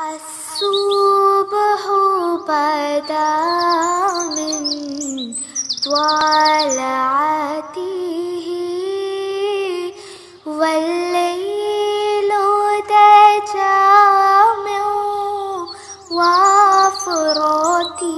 الصبح بدا من طلعته والليل دجى من وافراته.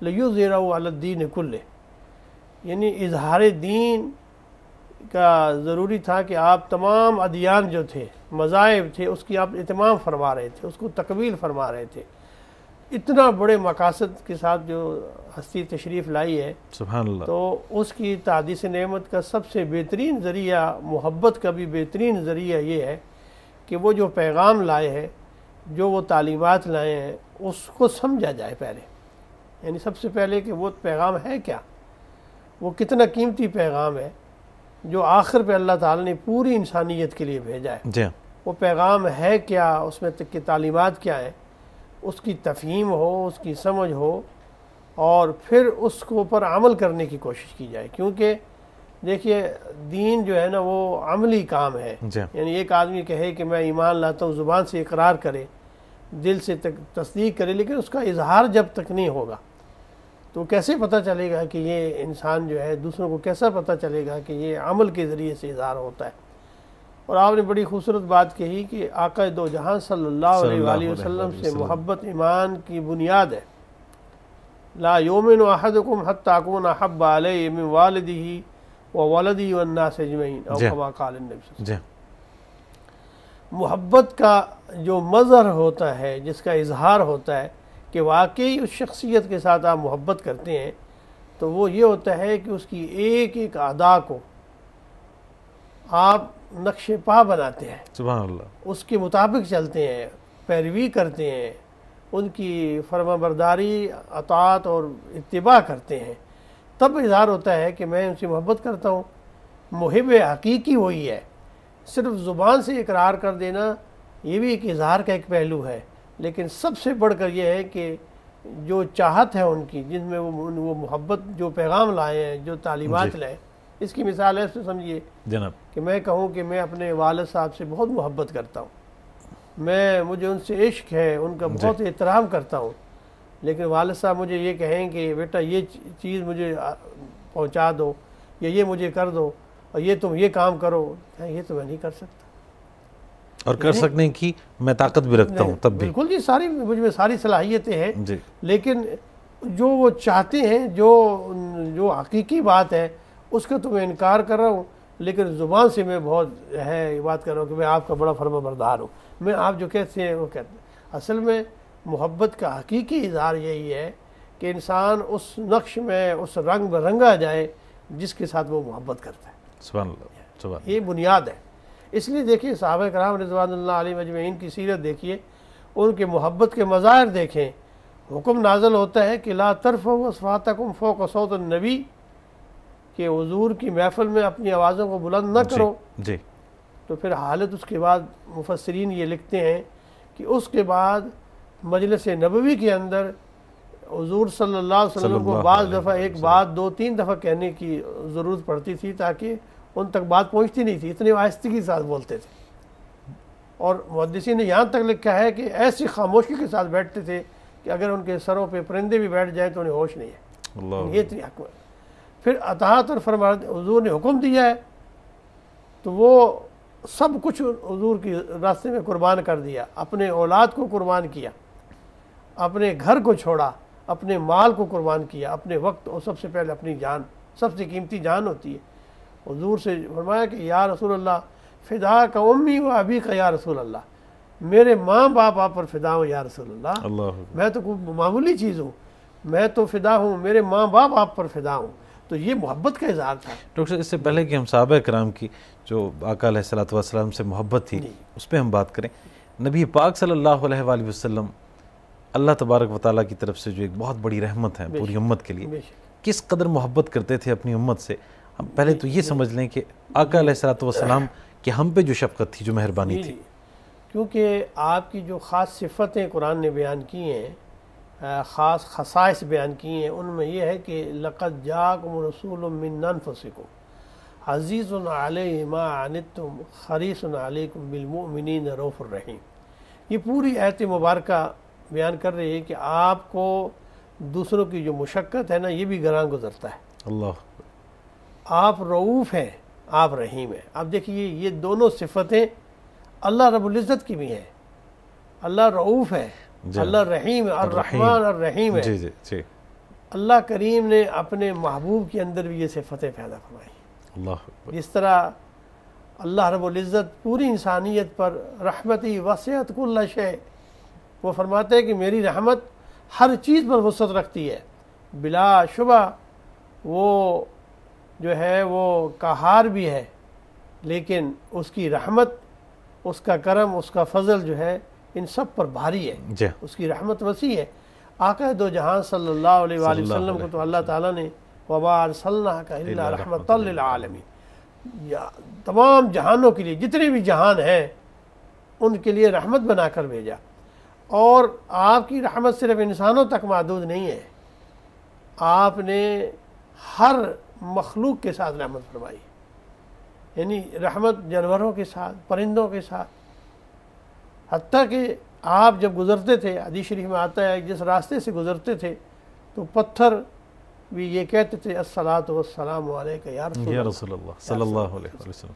لیظہرہ علی الدین کلہ، یعنی اظہار دین کا ضروری تھا کہ آپ تمام ادیان جو تھے، مذاہب تھے، اس کی آپ اہتمام فرما رہے تھے، اس کو تکمیل فرما رہے تھے۔ اتنا بڑے مقاصد کے ساتھ جو ہستی تشریف لائی ہے، سبحان اللہ، تو اس کی تعدیث نعمت کا سب سے بہترین ذریعہ، محبت کا بھی بہترین ذریعہ یہ ہے کہ وہ جو پیغام لائے ہیں، جو وہ تعلیمات لائے ہیں، اس کو سمجھا جائے پہلے، یعنی سب سے پہلے کہ وہ پیغام ہے کیا، وہ کتنا قیمتی پیغام ہے جو آخر پہ اللہ تعالیٰ نے پوری انسانیت کے لیے بھیجا ہے۔ جی وہ پیغام ہے کیا، اس میں کی تعلیمات کیا ہیں، اس کی تفہیم ہو، اس کی سمجھ ہو، اور پھر اس کو پر عمل کرنے کی کوشش کی جائے، کیونکہ دیکھیے دین جو ہے نا وہ عملی کام ہے۔ جی یعنی ایک آدمی کہے کہ میں ایمان لاتا ہوں، زبان سے اقرار کرے، دل سے تصدیق کرے، لیکن اس کا اظہار جب تک نہیں ہوگا تو کیسے پتہ چلے گا کہ یہ انسان جو ہے، دوسروں کو کیسا پتہ چلے گا کہ یہ عمل کے ذریعے سے اظہار ہوتا ہے۔ اور آپ نے بڑی خوبصورت بات کہی کہ آقا دو جہاں صلی اللہ علیہ وآلہ وسلم سے محبت ایمان کی بنیاد ہے۔ لا یؤمن احدکم حتی اکون احب علیہ من والدہ وولدہ والناس اجمعین، او کما قال النبی صلی اللہ علیہ وسلم۔ محبت کا جو مظہر ہوتا ہے، جس کا اظہار ہوتا ہے کہ واقعی اس شخصیت کے ساتھ آپ محبت کرتے ہیں، تو وہ یہ ہوتا ہے کہ اس کی ایک ایک ادا کو آپ نقش پا بناتے ہیں، سبحان اللہ، اس کے مطابق چلتے ہیں، پیروی کرتے ہیں، ان کی فرما برداری، اطاعت اور اتباع کرتے ہیں، تب اظہار ہوتا ہے کہ میں ان سے محبت کرتا ہوں۔ محب حقیقی وہی ہے۔ صرف زبان سے اقرار کر دینا یہ بھی ایک اظہار کا ایک پہلو ہے، لیکن سب سے بڑھ کر یہ ہے کہ جو چاہت ہے ان کی، جن میں وہ محبت، جو پیغام لائے ہیں، جو تعلیمات لائے۔ اس کی مثال ایسے سمجھیے جناب کہ میں کہوں کہ میں اپنے والد صاحب سے بہت محبت کرتا ہوں، مجھے ان سے عشق ہے، ان کا بہت احترام کرتا ہوں، لیکن والد صاحب مجھے یہ کہیں کہ بیٹا یہ چیز مجھے پہنچا دو، یا یہ مجھے کر دو، اور یہ تم یہ کام کرو، یہ تو میں نہیں کر سکتا، اور کر سکنے کی میں طاقت بھی رکھتا ہوں تب بھی، بالکل جی، مجھ میں ساری صلاحیتیں ہیں، جی لیکن جو وہ چاہتے ہیں، جو حقیقی بات ہے، اس کا تو میں انکار کر رہا ہوں، لیکن زبان سے میں بہت ہے بات کر رہا ہوں کہ میں آپ کا بڑا فرما بردار ہوں، میں آپ جو کہتے ہیں وہ کہتے ہیں۔ اصل میں محبت کا حقیقی اظہار یہی ہے کہ انسان اس نقش میں، اس رنگ میں رنگا جائے جس کے ساتھ وہ محبت کرتا ہے۔ سبحان اللہ، سبحان یہ بنیاد ہے۔ اس لیے دیکھیے صحابہ کرام رضوان اللہ علیہم اجمعین کی سیرت دیکھیے، ان کے محبت کے مظاہر دیکھیں۔ حکم نازل ہوتا ہے کہ لا ترفعوا اصواتکم فوق صوت النبی، کہ حضور کی محفل میں اپنی آوازوں کو بلند نہ کرو۔ جی تو پھر حالت اس کے بعد مفسرین یہ لکھتے ہیں کہ اس کے بعد مجلس نبوی کے اندر حضور صلی اللہ علیہ وسلم کو بعض دفعہ ایک بات 2-3 دفعہ کہنے کی ضرورت پڑتی تھی، تاکہ ان تک بات پہنچتی نہیں تھی، اتنی آہستگی کے ساتھ بولتے تھے۔ اور محدثین نے یہاں تک لکھا ہے کہ ایسی خاموشی کے ساتھ بیٹھتے تھے کہ اگر ان کے سروں پہ پرندے بھی بیٹھ جائیں تو انہیں ہوش نہیں ہے، اللہ، یہ اتنی حکمت۔ پھر اطاعت اور فرمانبرداری، حضور نے حکم دیا ہے تو وہ سب کچھ حضور کی راستے میں قربان کر دیا، اپنے اولاد کو قربان کیا، اپنے گھر کو چھوڑا، اپنے مال کو قربان کیا، اپنے وقت، اور سب سے پہلے اپنی جان، سب سے قیمتی جان ہوتی ہے۔ حضور سے فرمایا کہ یا رسول اللہ فدا کا امی و ابی کا یا رسول اللہ، میرے ماں باپ آپ پر فدا ہوں یا رسول اللہ، اللہ، میں تو کوئی معمولی چیز ہوں، میں تو فدا ہوں، میرے ماں باپ آپ پر فدا ہوں۔ تو یہ محبت کا اظہار تھا۔ ڈاکٹر صاحب، اس سے پہلے کہ ہم صحابہ کرام کی جو آقا علیہ الصلوۃ والسلام سے محبت تھی اس پہ ہم بات کریں، نبی پاک صلی اللہ علیہ وآلہ وسلم اللہ تبارک و تعالیٰ کی طرف سے جو ایک بہت بڑی رحمت ہے پوری امت کے لیے، کس قدر محبت کرتے تھے اپنی امت سے۔ ہم پہلے تو یہ سمجھ لیں کہ آقا علیہ الصلوۃ والسلام کہ ہم پہ جو شفقت تھی، جو مہربانی تھی، کیونکہ آپ کی جو خاص صفتیں قرآن نے بیان کی ہیں، خاص خصائص بیان کی ہیں، ان میں یہ ہے کہ لقد جاءکم رسول من انفسکم عزیز علیہ ما عنتم حریص علیکم بالمؤمنین رؤوف الرحیم۔ یہ پوری آیت مبارکہ بیان کر رہی ہے کہ آپ کو دوسروں کی جو مشقت ہے نا، یہ بھی گراں گزرتا ہے۔ اللہ، آپ رؤوف ہیں، آپ رحیم ہیں۔ اب دیکھیے یہ دونوں صفتیں اللہ رب العزت کی بھی ہیں۔ اللہ رؤوف ہے، اللہ رحیم ہے، الرحمن الرحیم ہے۔ جی جی جی، اللہ کریم نے اپنے محبوب کے اندر بھی یہ صفتیں پیدا فرمائی. اللہ اکبر. جس طرح اللہ رب العزت پوری انسانیت پر رحمتی وسعت کل شے، وہ فرماتے ہیں کہ میری رحمت ہر چیز پر وسعت رکھتی ہے، بلا شبہ وہ جو ہے وہ قہار بھی ہے، لیکن اس کی رحمت، اس کا کرم، اس کا فضل جو ہے ان سب پر بھاری ہے. جی. اس کی رحمت وسیع ہے. آقا دو جہاں صلی اللہ علیہ وآلہ وسلم کو تو اللہ تعالیٰ نے وَمَا أَرْسَلْنَاكَ إِلَّا رَحْمَةً لِلْعَالَمِينَ، تمام جہانوں کے لیے، جتنے بھی جہان ہیں ان کے لیے رحمت بنا کر بھیجا. اور آپ کی رحمت صرف انسانوں تک محدود نہیں ہے، آپ نے ہر مخلوق کے ساتھ رحمت فرمائی. یعنی رحمت جانوروں کے ساتھ، پرندوں کے ساتھ، حتیٰ کہ آپ جب گزرتے تھے، حدیث شریف میں آتا ہے جس راستے سے گزرتے تھے تو پتھر بھی یہ کہتے تھے الصلاۃ والسلام علیک یا رسول اللہ صلی اللہ علیہ وسلم.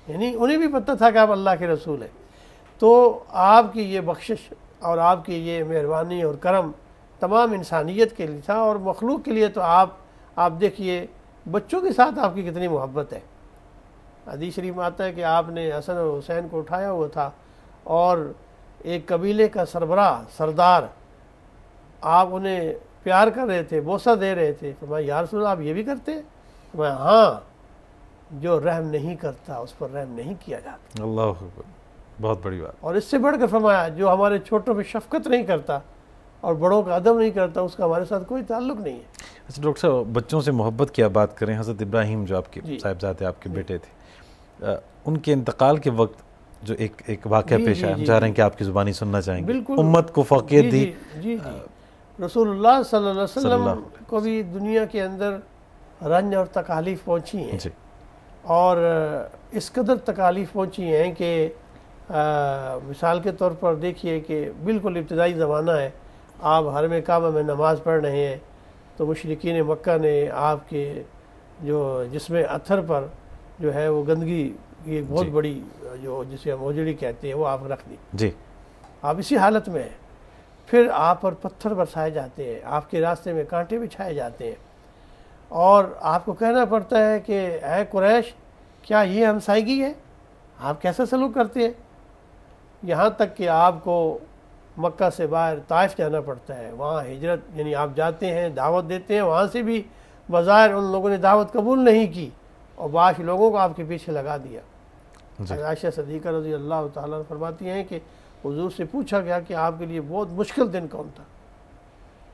یعنی انہیں بھی پتہ تھا کہ آپ اللہ کے رسول ہیں. تو آپ کی یہ بخشش اور آپ کی یہ مہربانی اور کرم تمام انسانیت کے لیے تھا، اور مخلوق کے لیے تو آپ دیکھیے بچوں کے ساتھ آپ کی کتنی محبت ہے. حدیث شریف میں آتا ہے کہ آپ نے حسن اور حسین کو اٹھایا ہوا تھا، اور ایک قبیلے کا سربراہ، سردار، آپ انہیں پیار کر رہے تھے، بوسہ دے رہے تھے. فرمایا یا رسول اللہ آپ یہ بھی کرتے؟ فرمایا ہاں، جو رحم نہیں کرتا اس پر رحم نہیں کیا جاتا. اللہ اکبر، بہت بڑی بات. اور اس سے بڑھ کر فرمایا جو ہمارے چھوٹوں پہ شفقت نہیں کرتا اور بڑوں کا ادب نہیں کرتا اس کا ہمارے ساتھ کوئی تعلق نہیں ہے. اچھا ڈاکٹر صاحب، بچوں سے محبت کی آپ بات کریں، حضرت ابراہیم جو آپ کے صاحبزادے آپ کے بیٹے تھے، ان کے انتقال کے وقت جو ایک واقعہ پیش آیا، ہم چاہ رہے ہیں کہ آپ کی زبانی سننا چاہیں گے. امت کو فوقیت دی. جی رسول اللہ صلی اللہ علیہ وسلم کو بھی دنیا کے اندر رنج اور تکالیف پہنچی ہیں، اور اس قدر تکالیف پہنچی ہیں کہ مثال کے طور پر دیکھیے کہ بالکل ابتدائی زمانہ ہے، آپ حرم کعبہ میں نماز پڑھ رہے ہیں تو مشرکین مکہ نے آپ کے جو جسم اطہر پر جو ہے وہ گندگی کی ایک بہت بڑی جو جسے ہم اوجڑی کہتے ہیں وہ آپ رکھ دی. جی. آپ اسی حالت میں ہیں. پھر آپ پر پتھر برسائے جاتے ہیں، آپ کے راستے میں کانٹے بچھائے جاتے ہیں، اور آپ کو کہنا پڑتا ہے کہ اے قریش کیا یہ ہمسائیگی ہے؟ آپ کیسا سلوک کرتے ہیں؟ یہاں تک کہ آپ کو مکہ سے باہر طائف جانا پڑتا ہے، وہاں ہجرت، یعنی آپ جاتے ہیں دعوت دیتے ہیں، وہاں سے بھی بظاہر ان لوگوں نے دعوت قبول نہیں کی اور بعض لوگوں کو آپ کے پیچھے لگا دیا. عائشہ صدیقہ رضی اللہ تعالیٰ عنہ فرماتی ہیں کہ حضور سے پوچھا گیا کہ آپ کے لیے بہت مشکل دن کون تھا،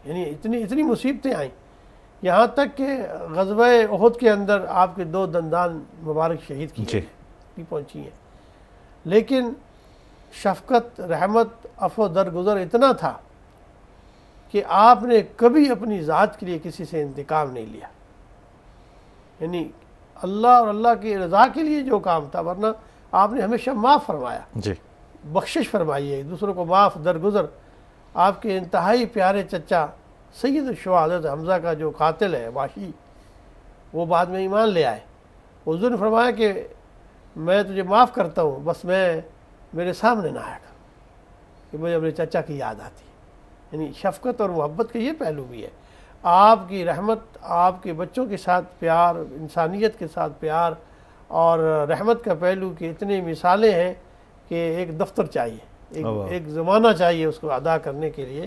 یعنی اتنی مصیبتیں آئیں، یہاں تک کہ غزوہ احد کے اندر آپ کے 2 دندان مبارک شہید کیے پہنچی ہیں. لیکن شفقت، رحمت، عفو درگزر اتنا تھا کہ آپ نے کبھی اپنی ذات کے لیے کسی سے انتقام نہیں لیا. یعنی اللہ اور اللہ کی رضا کے لیے جو کام تھا، ورنہ آپ نے ہمیشہ معاف فرمایا، بخشش فرمائی ہے، دوسروں کو معاف درگزر. آپ کے انتہائی پیارے چچا سید الشہداء حضرت حمزہ کا جو قاتل ہے وحشی، وہ بعد میں ایمان لے آئے. حضور نے فرمایا کہ میں تجھے معاف کرتا ہوں، بس میرے سامنے نہ آیا کر کہ مجھے اپنے چچا کی یاد آتی ہے. یعنی شفقت اور محبت کا یہ پہلو بھی ہے. آپ کی رحمت، آپ کے بچوں کے ساتھ پیار، انسانیت کے ساتھ پیار اور رحمت کا پہلو کی اتنی مثالیں ہیں کہ ایک دفتر چاہیے، ایک زمانہ چاہیے اس کو ادا کرنے کے لیے،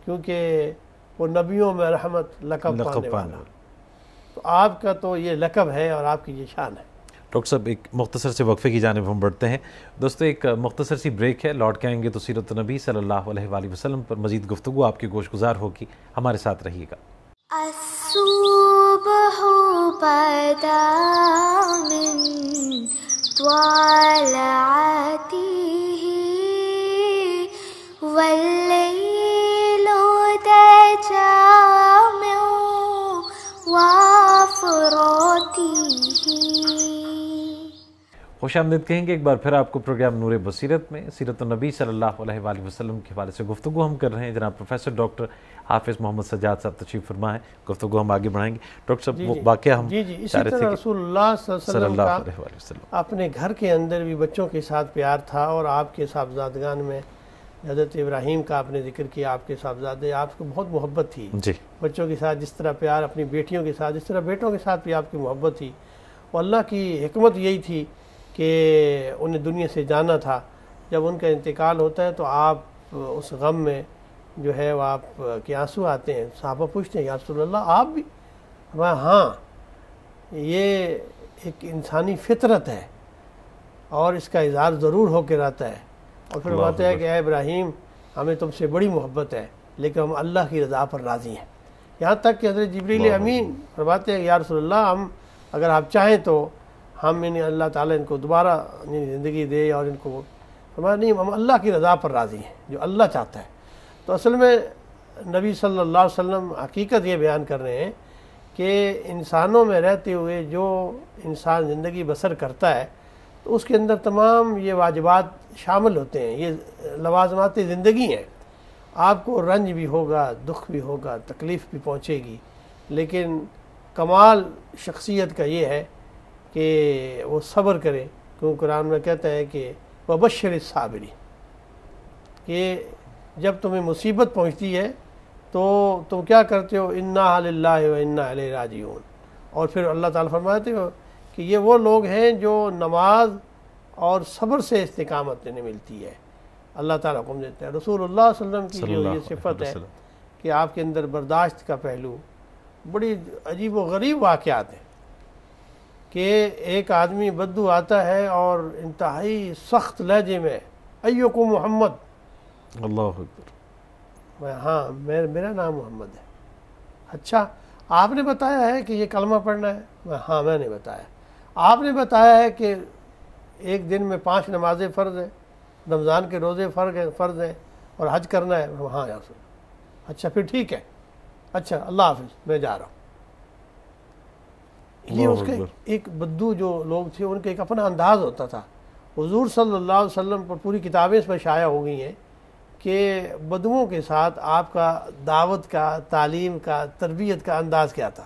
کیونکہ وہ نبیوں میں رحمت لقب پانے والا. تو آپ کا تو یہ لقب ہے اور آپ کی یہ شان ہے. ڈاکٹر صاحب ایک مختصر سے وقفے کی جانب ہم بڑھتے ہیں. دوستو ایک مختصر سی بریک ہے، لوٹ کے آئیں گے تو سیرت نبی صلی اللہ علیہ وآلہ وسلم پر مزید گفتگو آپ کی گوش گزار ہوگی. ہمارے ساتھ رہیے گا. الصبح بدا من طلعته والليل دجى من وافراته. خوش آمدید کہیں گے ایک بار پھر آپ کو پروگرام نور بصیرت میں سیرت النبی صلی اللہ علیہ وآلہ وسلم کے حوالے سے گفتگو ہم کر رہے ہیں. جناب پروفیسر ڈاکٹر حافظ محمد سجاد صاحب تشریف فرما ہے. گفتگو ہم آگے بڑھائیں گے. ڈاکٹر صاحب واقعہ ہم اسی طرح رسول اللہ صلی اللہ علیہ وسلم کا اپنے گھر کے اندر بھی بچوں کے ساتھ پیار تھا، اور آپ کے صاحبزادگان میں حضرت ابراہیم کا آپ نے ذکر کیا، آپ کے صاحبزادے، آپ کو بہت محبت تھی جی بچوں کے ساتھ، جس طرح پیار اپنی بیٹیوں کے ساتھ، جس طرح بیٹوں کے ساتھ بھی آپ کی محبت تھی. اور اللہ کی حکمت یہی تھی کہ انہیں دنیا سے جانا تھا. جب ان کا انتقال ہوتا ہے تو آپ اس غم میں جو ہے وہ آپ کے آنسو آتے ہیں. صحابہ پوچھتے ہیں یا رسول اللہ آپ بھی؟ ہاں، یہ ایک انسانی فطرت ہے اور اس کا اظہار ضرور ہو کے رہتا ہے. اور پھر بات ہے کہ اے ابراہیم ہمیں تم سے بڑی محبت ہے لیکن ہم اللہ کی رضا پر راضی ہیں. یہاں تک کہ حضرت جبریل امین فرماتے ہیں یا رسول اللہ ہم اگر آپ چاہیں تو ہم اللہ تعالیٰ ان کو دوبارہ زندگی دے، اور ان کو فرمایا نہیں، ہم اللہ کی رضا پر راضی ہیں جو اللہ چاہتا ہے. تو اصل میں نبی صلی اللہ علیہ وسلم حقیقت یہ بیان کر رہے ہیں کہ انسانوں میں رہتے ہوئے جو انسان زندگی بسر کرتا ہے تو اس کے اندر تمام یہ واجبات شامل ہوتے ہیں، یہ لوازمات زندگی ہیں. آپ کو رنج بھی ہوگا، دکھ بھی ہوگا، تکلیف بھی پہنچے گی، لیکن کمال شخصیت کا یہ ہے کہ وہ صبر کرے. کیونکہ قرآن میں کہتا ہے کہ وبشر الصابرین، کہ جب تمہیں مصیبت پہنچتی ہے تو تم کیا کرتے ہو؟ انا للہ و انا الیہ راجعون. اور پھر اللہ تعالیٰ فرماتے ہو کہ یہ وہ لوگ ہیں جو نماز اور صبر سے استقامت انہیں ملتی ہے. اللہ تعالیٰ حکم دیتا ہے. رسول اللہ صلی اللہ علیہ وسلم کی جو یہ صفت ہے کہ آپ کے اندر برداشت کا پہلو، بڑی عجیب و غریب واقعات ہیں کہ ایک آدمی بدو آتا ہے اور انتہائی سخت لہجے میں ایوکم محمد، اللہ اکبر، ہاں میرا نام محمد ہے. اچھا آپ نے بتایا ہے کہ یہ کلمہ پڑھنا ہے؟ ہاں میں نے بتایا. آپ نے بتایا ہے کہ ایک دن میں 5 نمازیں فرض ہیں، رمضان کے روزے فرض ہیں اور حج کرنا ہے؟ ہاں یا رسول. اچھا پھر ٹھیک ہے، اچھا اللہ حافظ میں جا رہا ہوں. یہ اس کے ایک بدو جو لوگ تھے ان کا ایک اپنا انداز ہوتا تھا. حضور صلی اللہ علیہ وسلم پر پوری کتابیں اس پر شائع ہو گئی ہیں کہ بدوؤں کے ساتھ آپ کا دعوت کا، تعلیم کا، تربیت کا انداز کیا تھا.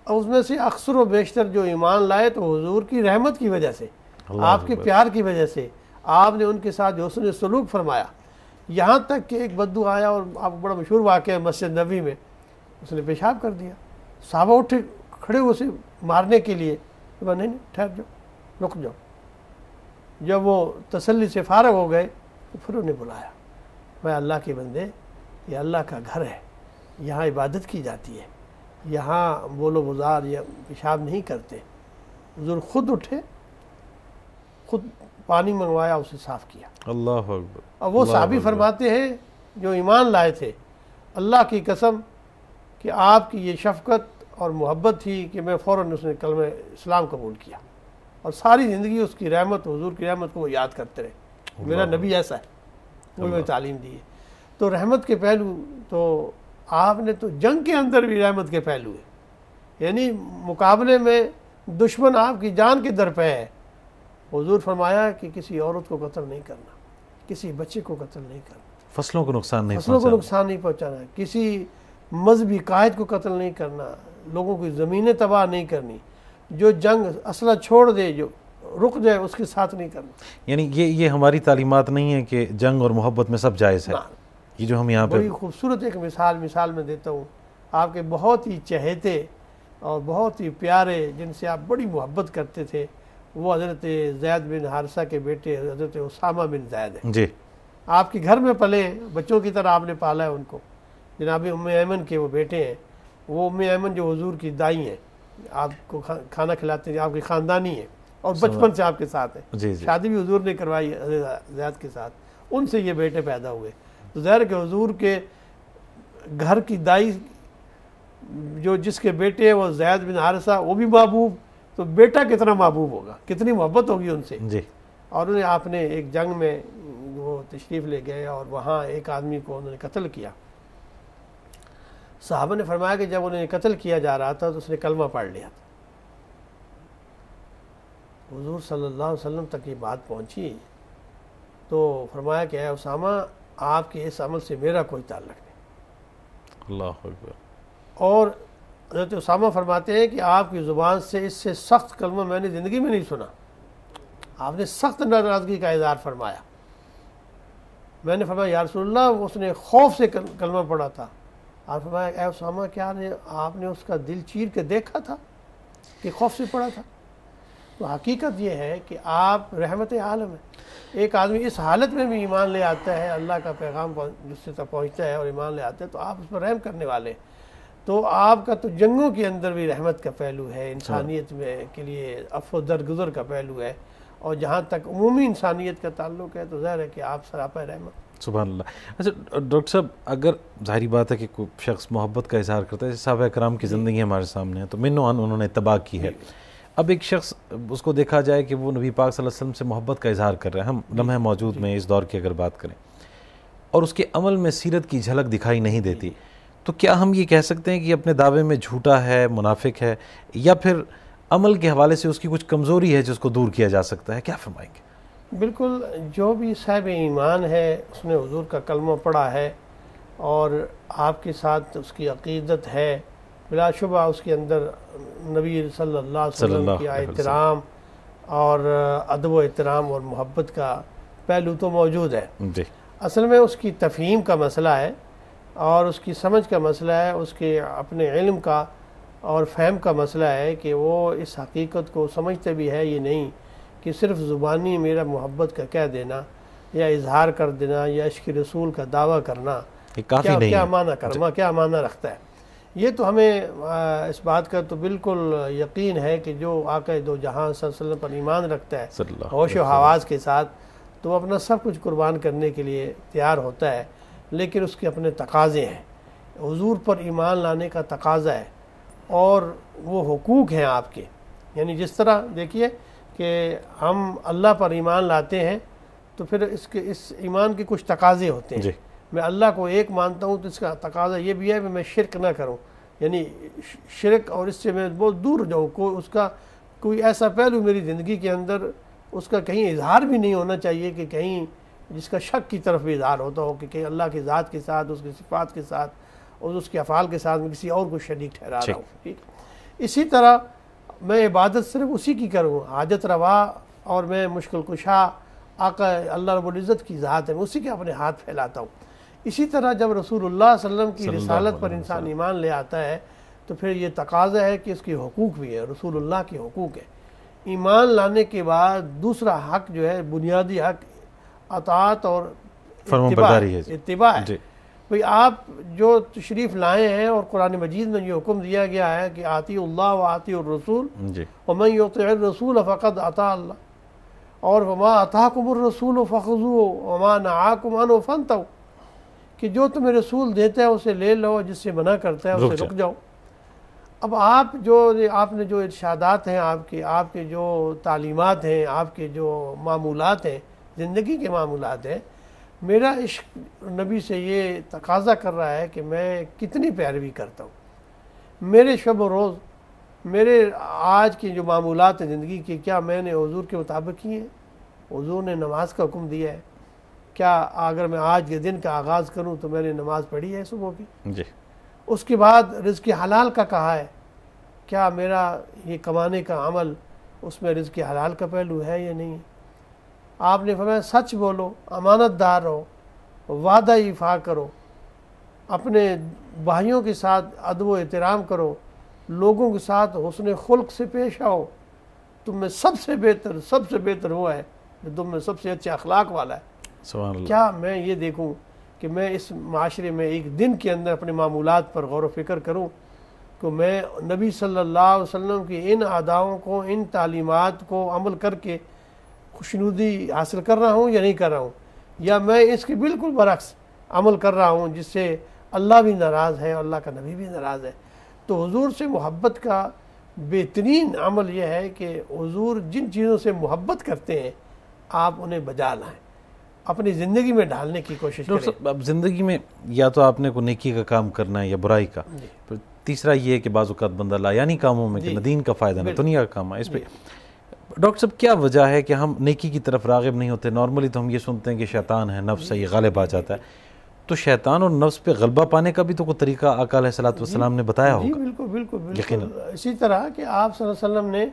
اور اس میں سے اکثر و بیشتر جو ایمان لائے تو حضور کی رحمت کی وجہ سے، آپ کے پیار کی وجہ سے آپ نے ان کے ساتھ جو حسن سلوک فرمایا. یہاں تک کہ ایک بدو آیا اور آپ کو بڑا مشہور واقعہ ہے مسجد نبوی میں، اس نے پیشاب کر دیا. صحابہ اٹھے کھڑے اسے مارنے کے لیے، نہیں ٹھہر جاؤ، رک جاؤ. جب وہ تسلی سے فارغ ہو گئے تو پھر انہیں بلایا. میں اللہ کے بندے، یہ اللہ کا گھر ہے، یہاں عبادت کی جاتی ہے، یہاں بول و گزار یا پیشاب نہیں کرتے. حضور خود اٹھے، خود پانی منگوایا، اسے صاف کیا. اللہ اکبر. اور وہ صحابی فرماتے ہیں جو ایمان لائے تھے، اللہ کی قسم کہ آپ کی یہ شفقت اور محبت تھی کہ میں فوراً اس نے کلمہ اسلام قبول کیا اور ساری زندگی اس کی رحمت، حضور کی رحمت کو وہ یاد کرتے رہے. میرا نبی ایسا ہے، وہ میں تعلیم دی ہے. تو رحمت کے پہلو تو آپ نے تو جنگ کے اندر بھی رحمت کے پہلو ہے، یعنی مقابلے میں دشمن آپ کی جان کے در پہ ہے. حضور فرمایا کہ کسی عورت کو قتل نہیں کرنا، کسی بچے کو قتل نہیں کرنا، فصلوں کو نقصان نہیں پہنچانا، کسی مذہبی قائد کو قتل نہیں کرنا، لوگوں کی زمینیں تباہ نہیں کرنی، جو جنگ اسلحہ چھوڑ دے، جو رک جائے اس کے ساتھ نہیں کرنا. یعنی یہ ہماری تعلیمات نہیں ہے کہ جنگ اور محبت میں سب جائز ہے. یہ جو ہم یہاں پہ بڑی خوبصورت ایک مثال میں دیتا ہوں. آپ کے بہت ہی چہیتے اور بہت ہی پیارے جن سے آپ بڑی محبت کرتے تھے وہ حضرت زید بن حارثہ کے بیٹے حضرت اسامہ بن زید ہیں. جی آپ کے گھر میں پلے، بچوں کی طرح آپ نے پالا ہے ان کو. جناب ام ایمن کے وہ بیٹے ہیں. وہ ام ایمن جو حضور کی دائی ہیں، آپ کو کھانا کھلاتے ہیں، آپ کے خاندانی ہیں اور بچپن سے آپ کے ساتھ ہیں. شادی بھی حضور نے کروائی حضرت زید کے ساتھ. ان سے یہ بیٹے پیدا ہوئے. تو ظاہر کہ حضور کے گھر کی دائی جو جس کے بیٹے ہیں وہ زید بن حارثہ، وہ بھی محبوب، تو بیٹا کتنا محبوب ہوگا، کتنی محبت ہوگی ان سے. اور انہیں آپ نے ایک جنگ میں وہ تشریف لے گئے اور وہاں ایک آدمی کو انہوں نے قتل کیا. صحابہ نے فرمایا کہ جب انہیں قتل کیا جا رہا تھا تو اس نے کلمہ پڑھ لیا تھا. حضور صلی اللہ علیہ وسلم تک یہ بات پہنچی تو فرمایا کہ اے اسامہ، آپ کے اس عمل سے میرا کوئی تعلق نہیں. اللہ اکبر. اور حضرت اسامہ فرماتے ہیں کہ آپ کی زبان سے اس سے سخت کلمہ میں نے زندگی میں نہیں سنا. آپ نے سخت ناراضگی کا اظہار فرمایا. میں نے فرمایا یا رسول اللہ اس نے خوف سے کلمہ پڑھا تھا. آپ فرمایا اے اسامہ کیا آپ نے اس کا دل چیر کے دیکھا تھا کہ خوف سے پڑھا تھا؟ تو حقیقت یہ ہے کہ آپ رحمت عالم ہیں. ایک آدمی اس حالت میں بھی ایمان لے آتا ہے, اللہ کا پیغام جس سے تک پہنچتا ہے اور ایمان لے آتا ہے, تو آپ اس پر رحم کرنے والے. تو آپ کا تو جنگوں کے اندر بھی رحمت کا پہلو ہے, انسانیت میں کے لیے عفو درگزر کا پہلو ہے, اور جہاں تک عمومی انسانیت کا تعلق ہے تو ظاہر ہے کہ آپ سراپا رحمت. سبحان اللہ. اچھا ڈاکٹر صاحب, اگر ظاہری بات ہے کہ کوئی شخص محبت کا اظہار کرتا ہے, صحابہ کرام کی زندگی ہمارے سامنے ہے, تو من و عن انہوں نے اتباع کی ہے. اب ایک شخص اس کو دیکھا جائے کہ وہ نبی پاک صلی اللہ علیہ وسلم سے محبت کا اظہار کر رہا ہے, ہم لمحہ موجود میں اس دور کی اگر بات کریں, اور اس کے عمل میں سیرت کی جھلک دکھائی نہیں دیتی, تو کیا ہم یہ کہہ سکتے ہیں کہ اپنے دعوے میں جھوٹا ہے, منافق ہے, یا پھر عمل کے حوالے سے اس کی کچھ کمزوری ہے جس کو دور کیا جا سکتا ہے؟ کیا فرمائیں گے؟ بالکل, جو بھی صاحب ایمان ہے اس نے حضور کا کلمہ پڑھا ہے اور آپ کے ساتھ اس کی عقیدت ہے, بلا شبہ اس کے اندر نبی صلی اللہ علیہ وسلم کی احترام اور ادب و احترام اور محبت کا پہلو تو موجود ہے. اصل میں اس کی تفہیم کا مسئلہ ہے اور اس کی سمجھ کا مسئلہ ہے, اس کے اپنے علم کا اور فہم کا مسئلہ ہے کہ وہ اس حقیقت کو سمجھتے بھی ہے یہ نہیں کہ صرف زبانی میرا محبت کا کہہ دینا یا اظہار کر دینا یا عشق رسول کا دعویٰ کرنا کیا معنی رکھتا ہے. یہ تو ہمیں اس بات کا تو بالکل یقین ہے کہ جو آقا دو جہاں صلی اللہ علیہ وسلم پر ایمان رکھتا ہے ہوش و حواس کے ساتھ, تو وہ اپنا سب کچھ قربان کرنے کے لیے تیار ہوتا ہے, لیکن اس کے اپنے تقاضے ہیں. حضور پر ایمان لانے کا تقاضا ہے اور وہ حقوق ہیں آپ کے. یعنی جس طرح دیکھیے کہ ہم اللہ پر ایمان لاتے ہیں تو پھر اس ایمان کے کچھ تقاضے ہوتے ہیں. میں اللہ کو ایک مانتا ہوں تو اس کا تقاضا یہ بھی ہے کہ میں شرک نہ کروں, یعنی شرک اور اس سے میں بہت دور جاؤں. اس کا کوئی ایسا پہلو میری زندگی کے اندر اس کا کہیں اظہار بھی نہیں ہونا چاہیے کہ کہیں جس کا شک کی طرف بھی اظہار ہوتا ہو کہ کہیں اللہ کی ذات کے ساتھ, اس کی صفات کے ساتھ اور اس کے افعال کے ساتھ میں کسی اور کو شریک ٹھہرا رہا ہوں. اسی طرح میں عبادت صرف اسی کی کروں, حاجت روا اور میں مشکل کشا آقا اللہ رب العزت کی ذات ہے, میں اسی کے اپنے ہاتھ پھیلاتا ہوں. اسی طرح جب رسول اللہ صلی اللہ علیہ وسلم کی رسالت پر انسان ایمان لے آتا ہے تو پھر یہ تقاضا ہے کہ اس کے حقوق بھی ہے, رسول اللہ کے حقوق ہے. ایمان لانے کے بعد دوسرا حق جو ہے بنیادی حق اطاعت اور اتباع ہے. بھئی آپ جو تشریف لائے ہیں اور قرآن مجید میں یہ حکم دیا گیا ہے کہ آتی اللہ و آتی الرسول ومن یطع الرسول فقد اطاع اللہ, اور وما اتاکم الرسول فخذوه وما نہاکم عنہ فانتہوا, کہ جو تمہیں رسول دیتا ہے اسے لے لو, جس سے منع کرتا ہے اسے رک جاؤ. اب آپ نے جو ارشادات ہیں, آپ کے جو تعلیمات ہیں, آپ کے جو معمولات ہیں, زندگی کے معمولات ہیں, میرا عشق نبی سے یہ تقاضا کر رہا ہے کہ میں کتنی پیروی کرتا ہوں. میرے شب و روز, میرے آج کی جو معمولات ہیں زندگی کی, کیا میں نے حضور کے مطابق کیے ہیں؟ حضور نے نماز کا حکم دیا ہے, کیا اگر میں آج کے دن کا آغاز کروں تو میں نے نماز پڑھی ہے صبح کی؟ اس کے بعد رزق حلال کا کہا ہے, کیا میرا یہ کمانے کا عمل اس میں رزق حلال کا پہلو ہے یا نہیں؟ آپ نے فرمایا سچ بولو, امانت دار رہو, وعدہ ایفا کرو, اپنے بھائیوں کے ساتھ ادب و احترام کرو, لوگوں کے ساتھ حسن خلق سے پیش آؤ. تم میں سب سے بہتر وہ ہے جو تم میں سب سے اچھے اخلاق والا ہے. کیا میں یہ دیکھوں کہ میں اس معاشرے میں ایک دن کے اندر اپنے معمولات پر غور و فکر کروں کہ میں نبی صلی اللہ علیہ وسلم کی ان اداؤں کو, ان تعلیمات کو عمل کر کے خوشنودی حاصل کر رہا ہوں یا نہیں کر رہا ہوں, یا میں اس کے بالکل برعکس عمل کر رہا ہوں جس سے اللہ بھی ناراض ہے اور اللہ کا نبی بھی ناراض ہے. تو حضور سے محبت کا بہترین عمل یہ ہے کہ حضور جن چیزوں سے محبت کرتے ہیں آپ انہیں بجا لائیں, اپنی زندگی میں ڈھالنے کی کوشش کریں. اب زندگی میں یا تو آپ نے کوئی نیکی کا کام کرنا ہے یا برائی کا, تیسرا یہ ہے کہ بعض اوقات بندہ لایانی کاموں میں کہ دین کا فائدہ نہ دنیا کا کام ہے. اس پہ ڈاکٹر صاحب کیا وجہ ہے کہ ہم نیکی کی طرف راغب نہیں ہوتے؟ نارملی تو ہم یہ سنتے ہیں کہ شیطان ہے, نفس ہے, یہ غالب آ جاتا ہے. تو شیطان اور نفس پہ غلبہ پانے کا بھی تو کوئی طریقہ آقا علیہ الصلوۃ والسلام نے بتایا ہوگا. بالکل. اسی طرح کہ آپ صلی اللہ علیہ وسلم نے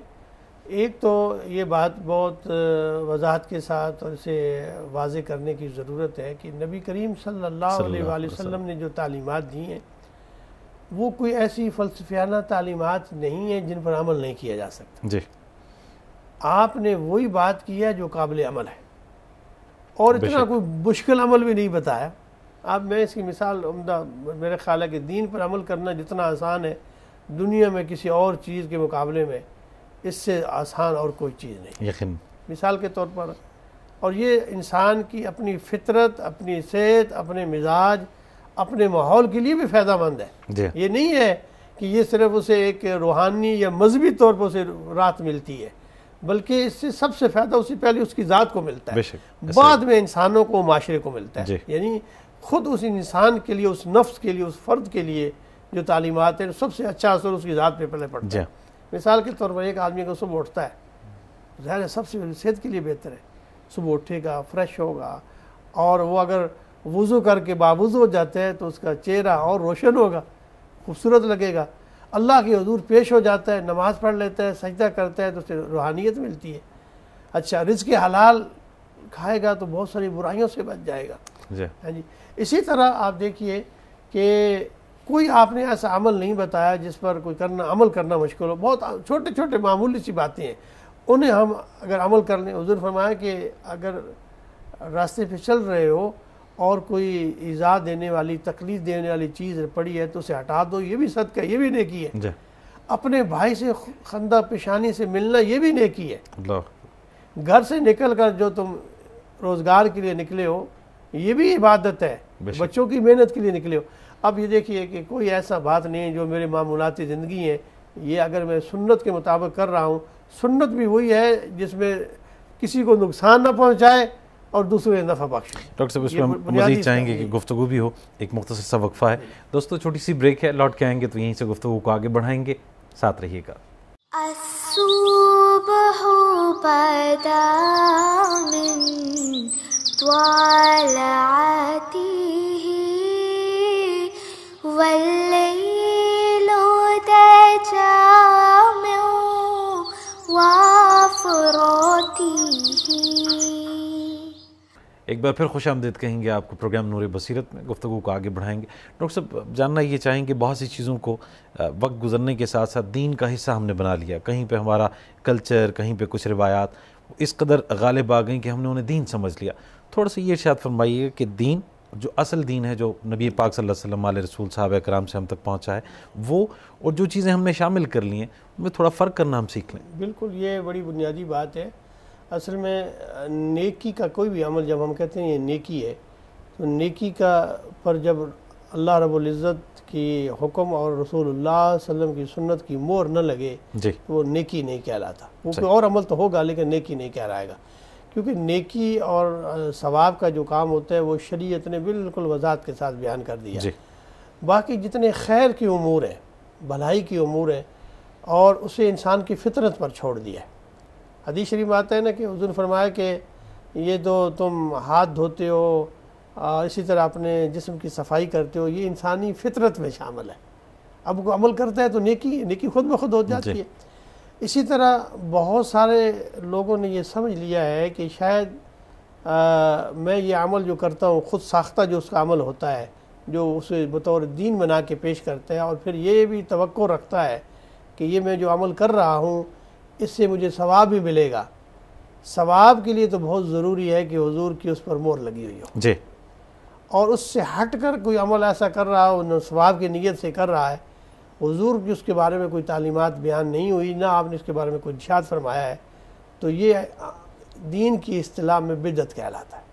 ایک تو یہ بات بہت وضاحت کے ساتھ اور اسے واضح کرنے کی ضرورت ہے کہ نبی کریم صلی اللہ علیہ وآلہ وسلم نے جو تعلیمات دی ہیں وہ کوئی ایسی فلسفیانہ تعلیمات نہیں ہیں جن پر عمل نہیں کیا جا سکتا. جی آپ نے وہی بات کی ہے جو قابل عمل ہے اور اتنا کوئی مشکل عمل بھی نہیں بتایا. اب میں اس کی مثال عمدہ میرے خیال ہے کہ دین پر عمل کرنا جتنا آسان ہے دنیا میں کسی اور چیز کے مقابلے میں اس سے آسان اور کوئی چیز نہیں. یقین مثال کے طور پر، اور یہ انسان کی اپنی فطرت، اپنی صحت، اپنے مزاج، اپنے ماحول کے لیے بھی فائدہ مند ہے. جی یہ نہیں ہے کہ یہ صرف اسے ایک روحانی یا مذہبی طور پر اسے راحت ملتی ہے، بلکہ اس سے سب سے فائدہ اس سے پہلے اس کی ذات کو ملتا ہے، بعد میں انسانوں کو، معاشرے کو ملتا ہے. یعنی خود اس انسان کے لیے، اس نفس کے لیے، اس فرد کے لیے جو تعلیمات ہیں سب سے اچھا اثر اس کی ذات پہ پہلے پڑتا ہے. مثال کے طور پر ایک آدمی کو صبح اٹھتا ہے، ظاہر ہے سب سے صحت کے لیے بہتر ہے، صبح اٹھے گا، فریش ہوگا، اور وہ اگر وضو کر کے باوضو ہو جاتا ہے تو اس کا چہرہ اور روشن ہوگا، خوبصورت لگے گا. اللہ کے حضور پیش ہو جاتا ہے، نماز پڑھ لیتا ہے، سجدہ کرتا ہے تو اسے روحانیت ملتی ہے. اچھا، رزق حلال کھائے گا تو بہت ساری برائیوں سے بچ جائے گا. ہاں جی. اسی طرح آپ دیکھیے کہ کوئی آپ نے ایسا عمل نہیں بتایا جس پر کوئی عمل کرنا مشکل ہو. بہت چھوٹے چھوٹے معمولی سی باتیں ہیں، انہیں ہم اگر عمل کر لیں. حضور فرمایا کہ اگر راستے پہ چل رہے ہو اور کوئی ایذا دینے والی، تکلیف دینے والی چیز پڑی ہے تو اسے ہٹا دو، یہ بھی صدقہ ہے، یہ بھی نیکی ہے. اپنے بھائی سے خندہ پیشانی سے ملنا، یہ بھی نیکی ہے. گھر سے نکل کر جو تم روزگار کے لیے نکلے ہو یہ بھی عبادت ہے، بچوں کی محنت کے لیے نکلے ہو. اب یہ دیکھیے کہ کوئی ایسا بات نہیں ہے جو میرے معمولاتی زندگی ہے، یہ اگر میں سنت کے مطابق کر رہا ہوں، سنت بھی وہی ہے جس میں کسی کو نقصان نہ پہنچائے اور دوسرے نفع بخشے. ڈاکٹر صاحب اس میں ہم مزید چاہیں گے کہ گفتگو بھی ہو. ایک مختصر سا وقفہ ہے دوستو، چھوٹی سی بریک ہے، لوٹ کے آئیں گے تو یہیں سے گفتگو کو آگے بڑھائیں گے. ساتھ رہیے گا. الصبح بدا من طلعته والليل دجى من وافراته. ایک بار پھر خوش آمدید کہیں گے آپ کو پروگرام نور بصیرت میں. گفتگو کو آگے بڑھائیں گے. ڈاکٹر صاحب جاننا یہ چاہیں کہ بہت سی چیزوں کو وقت گزرنے کے ساتھ ساتھ دین کا حصہ ہم نے بنا لیا. کہیں پہ ہمارا کلچر، کہیں پہ کچھ روایات اس قدر غالب آ گئیں کہ ہم نے انہیں دین سمجھ لیا. تھوڑا سا یہ ارشاد فرمائیے کہ دین، جو اصل دین ہے، جو نبی پاک صلی اللہ علیہ وسلم علیہ رسول صحابہ کرام سے ہم تک پہنچا ہے، وہ اور جو چیزیں ہم نے شامل کر لی ہیں ان میں تھوڑا فرق کرنا ہم سیکھ لیں. بالکل، یہ بڑی بنیادی بات ہے. اصل میں نیکی کا کوئی بھی عمل جب ہم کہتے ہیں یہ نیکی ہے تو نیکی کا پر جب اللہ رب العزت کی حکم اور رسول اللہ صلی اللہ علیہ وسلم کی سنت کی مہر نہ لگے تو وہ نیکی نہیں کہلاتا. وہ کوئی اور عمل تو ہوگا لیکن نیکی نہیں کہلائے گا، کیونکہ نیکی اور ثواب کا جو کام ہوتا ہے وہ شریعت نے بالکل وضاحت کے ساتھ بیان کر دیا. باقی جتنے خیر کی امور ہیں، بھلائی کی امور ہیں، اور اسے انسان کی فطرت پر چھوڑ دیا ہے. حدیث شریف میں آتا ہے نا کہ حضور فرمایا کہ یہ تو تم ہاتھ دھوتے ہو، اسی طرح اپنے جسم کی صفائی کرتے ہو، یہ انسانی فطرت میں شامل ہے. اب کو عمل کرتا ہے تو نیکی خود بخود ہو جاتی ہے. اسی طرح بہت سارے لوگوں نے یہ سمجھ لیا ہے کہ شاید میں یہ عمل جو کرتا ہوں، خود ساختہ جو اس کا عمل ہوتا ہے، جو اسے بطور دین بنا کے پیش کرتا ہے، اور پھر یہ بھی توقع رکھتا ہے کہ یہ میں جو عمل کر رہا ہوں اس سے مجھے ثواب بھی ملے گا. ثواب کے لیے تو بہت ضروری ہے کہ حضور کی اس پر مہر لگی ہوئی ہو. اور اس سے ہٹ کر کوئی عمل ایسا کر رہا ہو، نہ ثواب کی نیت سے کر رہا ہے، حضور کی اس کے بارے میں کوئی تعلیمات بیان نہیں ہوئی، نہ آپ نے اس کے بارے میں کوئی ارشاد فرمایا ہے، تو یہ دین کی اصطلاح میں بدعت کہلاتا ہے.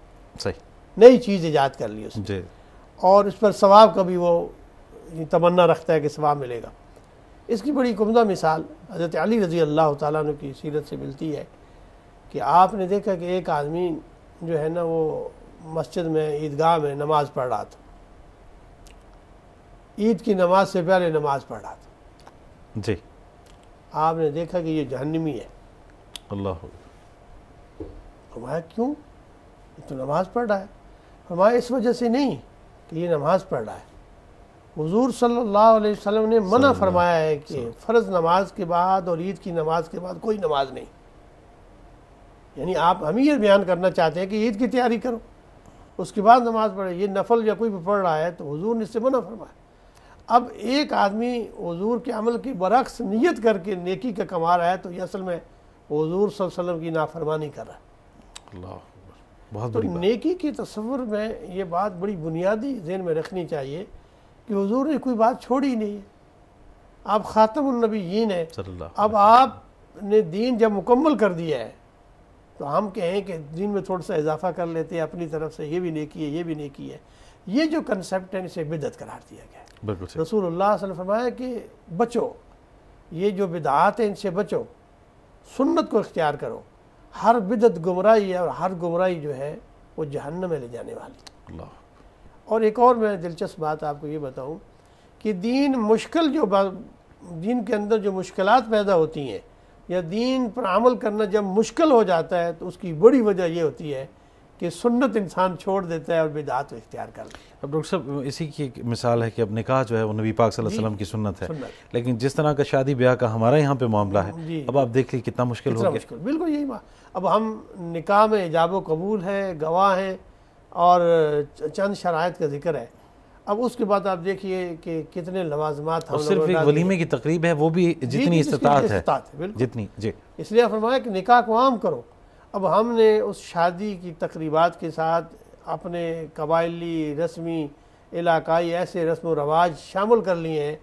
صحیح، نئی چیز ایجاد کر لی اس نے، اور اس پر ثواب کا بھی وہ تمنا رکھتا ہے کہ ثواب ملے گا. اس کی بڑی عمدہ مثال حضرت علی رضی اللہ تعالیٰ عنہ کی سیرت سے ملتی ہے کہ آپ نے دیکھا کہ ایک آدمی جو ہے نا وہ مسجد میں، عیدگاہ میں نماز پڑھ رہا تھا، عید کی نماز سے پہلے نماز پڑھ رہا تھا. آپ نے دیکھا کہ یہ جہنمی ہے. اللہ. فرمایا کیوں؟ یہ تو نماز پڑھ رہا ہے. فرمایا اس وجہ سے نہیں کہ یہ نماز پڑھ رہا ہے، حضور صلی اللہ علیہ وسلم نے منع فرمایا ہے کہ فرض نماز کے بعد اور عید کی نماز کے بعد کوئی نماز نہیں. یعنی آپ ہم یہ بیان کرنا چاہتے ہیں کہ عید کی تیاری کرو اس کے بعد نماز پڑھے. یہ نفل یا کوئی بھی پڑھ رہا ہے تو حضور نے اس سے منع فرمایا. اب ایک آدمی حضور کے عمل کی برعکس نیت کر کے نیکی کا کما رہا ہے تو یہ اصل میں حضور صلی اللہ علیہ وسلم کی نافرمانی کر رہا ہے. اللہ بہت تو بڑی بات. نیکی کے تصور میں یہ بات بڑی بنیادی ذہن میں رکھنی چاہیے کہ حضور نے کوئی بات چھوڑی ہی نہیں ہے. آپ خاتم النبیین ہیں. صلی اللہ اب آپ نے دین جب مکمل کر دیا ہے تو ہم کہیں کہ دین میں تھوڑا سا اضافہ کر لیتے ہیں اپنی طرف سے, یہ بھی نیکی ہے یہ بھی نیکی ہے. یہ جو کنسیپٹ ہے اسے بدعت قرار دیا گیا ہے. بالکل رسول اللہ صلی اللہ علیہ وسلم فرمایا کہ بچو, یہ جو بدعات ہیں ان سے بچو, سنت کو اختیار کرو. ہر بدعت گمراہی ہے اور ہر گمراہی جو ہے وہ جہنم میں لے جانے والی. اللہ. اور ایک اور میں دلچسپ بات آپ کو یہ بتاؤں کہ دین مشکل دین کے اندر جو مشکلات پیدا ہوتی ہیں یا دین پر عمل کرنا جب مشکل ہو جاتا ہے تو اس کی بڑی وجہ یہ ہوتی ہے کہ سنت انسان چھوڑ دیتا ہے اور بدعات کو اختیار کر لیتا ہے. اب ڈاکٹر صاحب اسی کی ایک مثال ہے کہ اب نکاح جو ہے وہ نبی پاک صلی اللہ علیہ وسلم کی سنت ہے, لیکن جس طرح کا شادی بیاہ کا ہمارا یہاں پہ معاملہ ہے اب آپ دیکھ لیجیے کتنا مشکل ہو گیا. بالکل یہی بات. اب ہم نکاح میں ایجاب و قبول ہے, گواہ ہیں اور چند شرائط کا ذکر ہے. اب اس کے بعد آپ دیکھیے کہ کتنے لوازمات اور صرف ایک ولیمے کی تقریب ہے وہ بھی جتنی استطاعت ہے جتنی. جی اس لیے فرمایا کہ نکاح کو عام کرو. اب ہم نے اس شادی کی تقریبات کے ساتھ اپنے قبائلی رسمی علاقائی ایسے رسم و رواج شامل کر لیے ہیں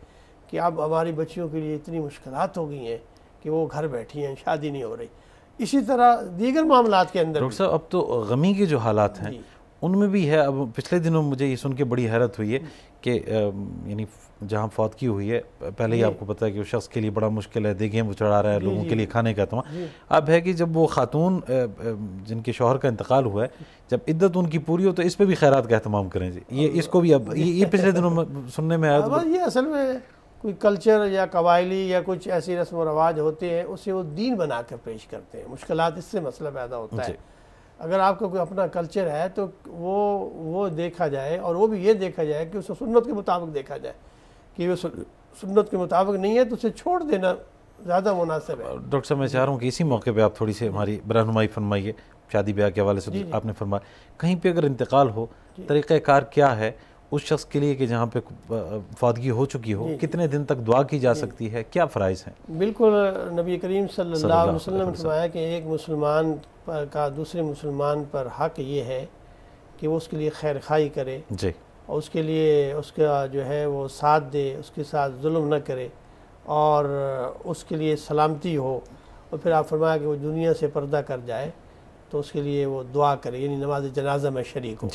کہ اب ہماری بچیوں کے لیے اتنی مشکلات ہو گئی ہیں کہ وہ گھر بیٹھی ہیں, شادی نہیں ہو رہی. اسی طرح دیگر معاملات کے اندر ڈاکٹر صاحب اب تو غمی کے جو حالات ہیں ان میں بھی ہے. اب پچھلے دنوں مجھے یہ سن کے بڑی حیرت ہوئی ہے کہ یعنی جہاں فوتگی ہوئی ہے پہلے ہی آپ کو پتہ ہے کہ اس شخص کے لیے بڑا مشکل ہے, دیگیں وہ چڑھا رہا ہے لوگوں کے لیے کھانے کا اہتمام. اب ہے کہ جب وہ خاتون جن کے شوہر کا انتقال ہوا ہے جب عدت ان کی پوری ہو تو اس پہ بھی خیرات کا اہتمام کریں. جی یہ اس کو بھی اب یہ پچھلے دنوں میں سننے میں آیا. یہ اصل میں کوئی کلچر یا قبائلی یا کچھ ایسی رسم و رواج ہوتے ہیں اسے وہ دین بنا کر پیش کرتے ہیں. مشکلات اس سے مسئلہ پیدا ہوتا ہے. اگر آپ کا کوئی اپنا کلچر ہے تو وہ دیکھا جائے اور وہ بھی یہ دیکھا جائے کہ اسے سنت کے مطابق دیکھا جائے. کہ وہ سنت کے مطابق نہیں ہے تو اسے چھوڑ دینا زیادہ مناسب ہے. ڈاکٹر صاحب میں چاہ رہا ہوں کہ اسی موقع پہ آپ تھوڑی سی ہماری رہنمائی فرمائیے. شادی بیاہ کے حوالے سے آپ نے فرمایا کہیں پہ اگر انتقال ہو طریقہ کار کیا ہے اس شخص کے لیے کہ جہاں پہ فوتگی ہو چکی ہو, کتنے دن تک دعا کی جا سکتی ہے, کیا فرائض ہیں؟ بالکل نبی کریم صلی اللہ علیہ وسلم نے فرمایا کہ ایک مسلمان کا دوسرے مسلمان پر حق یہ ہے کہ وہ اس کے لیے خیر خواہی کرے جی, اور اس کے لیے اس کا جو ہے وہ ساتھ دے, اس کے ساتھ ظلم نہ کرے اور اس کے لیے سلامتی ہو. اور پھر آپ فرمایا کہ وہ دنیا سے پردہ کر جائے تو اس کے لیے وہ دعا کرے, یعنی نماز جنازہ میں شریک ہو.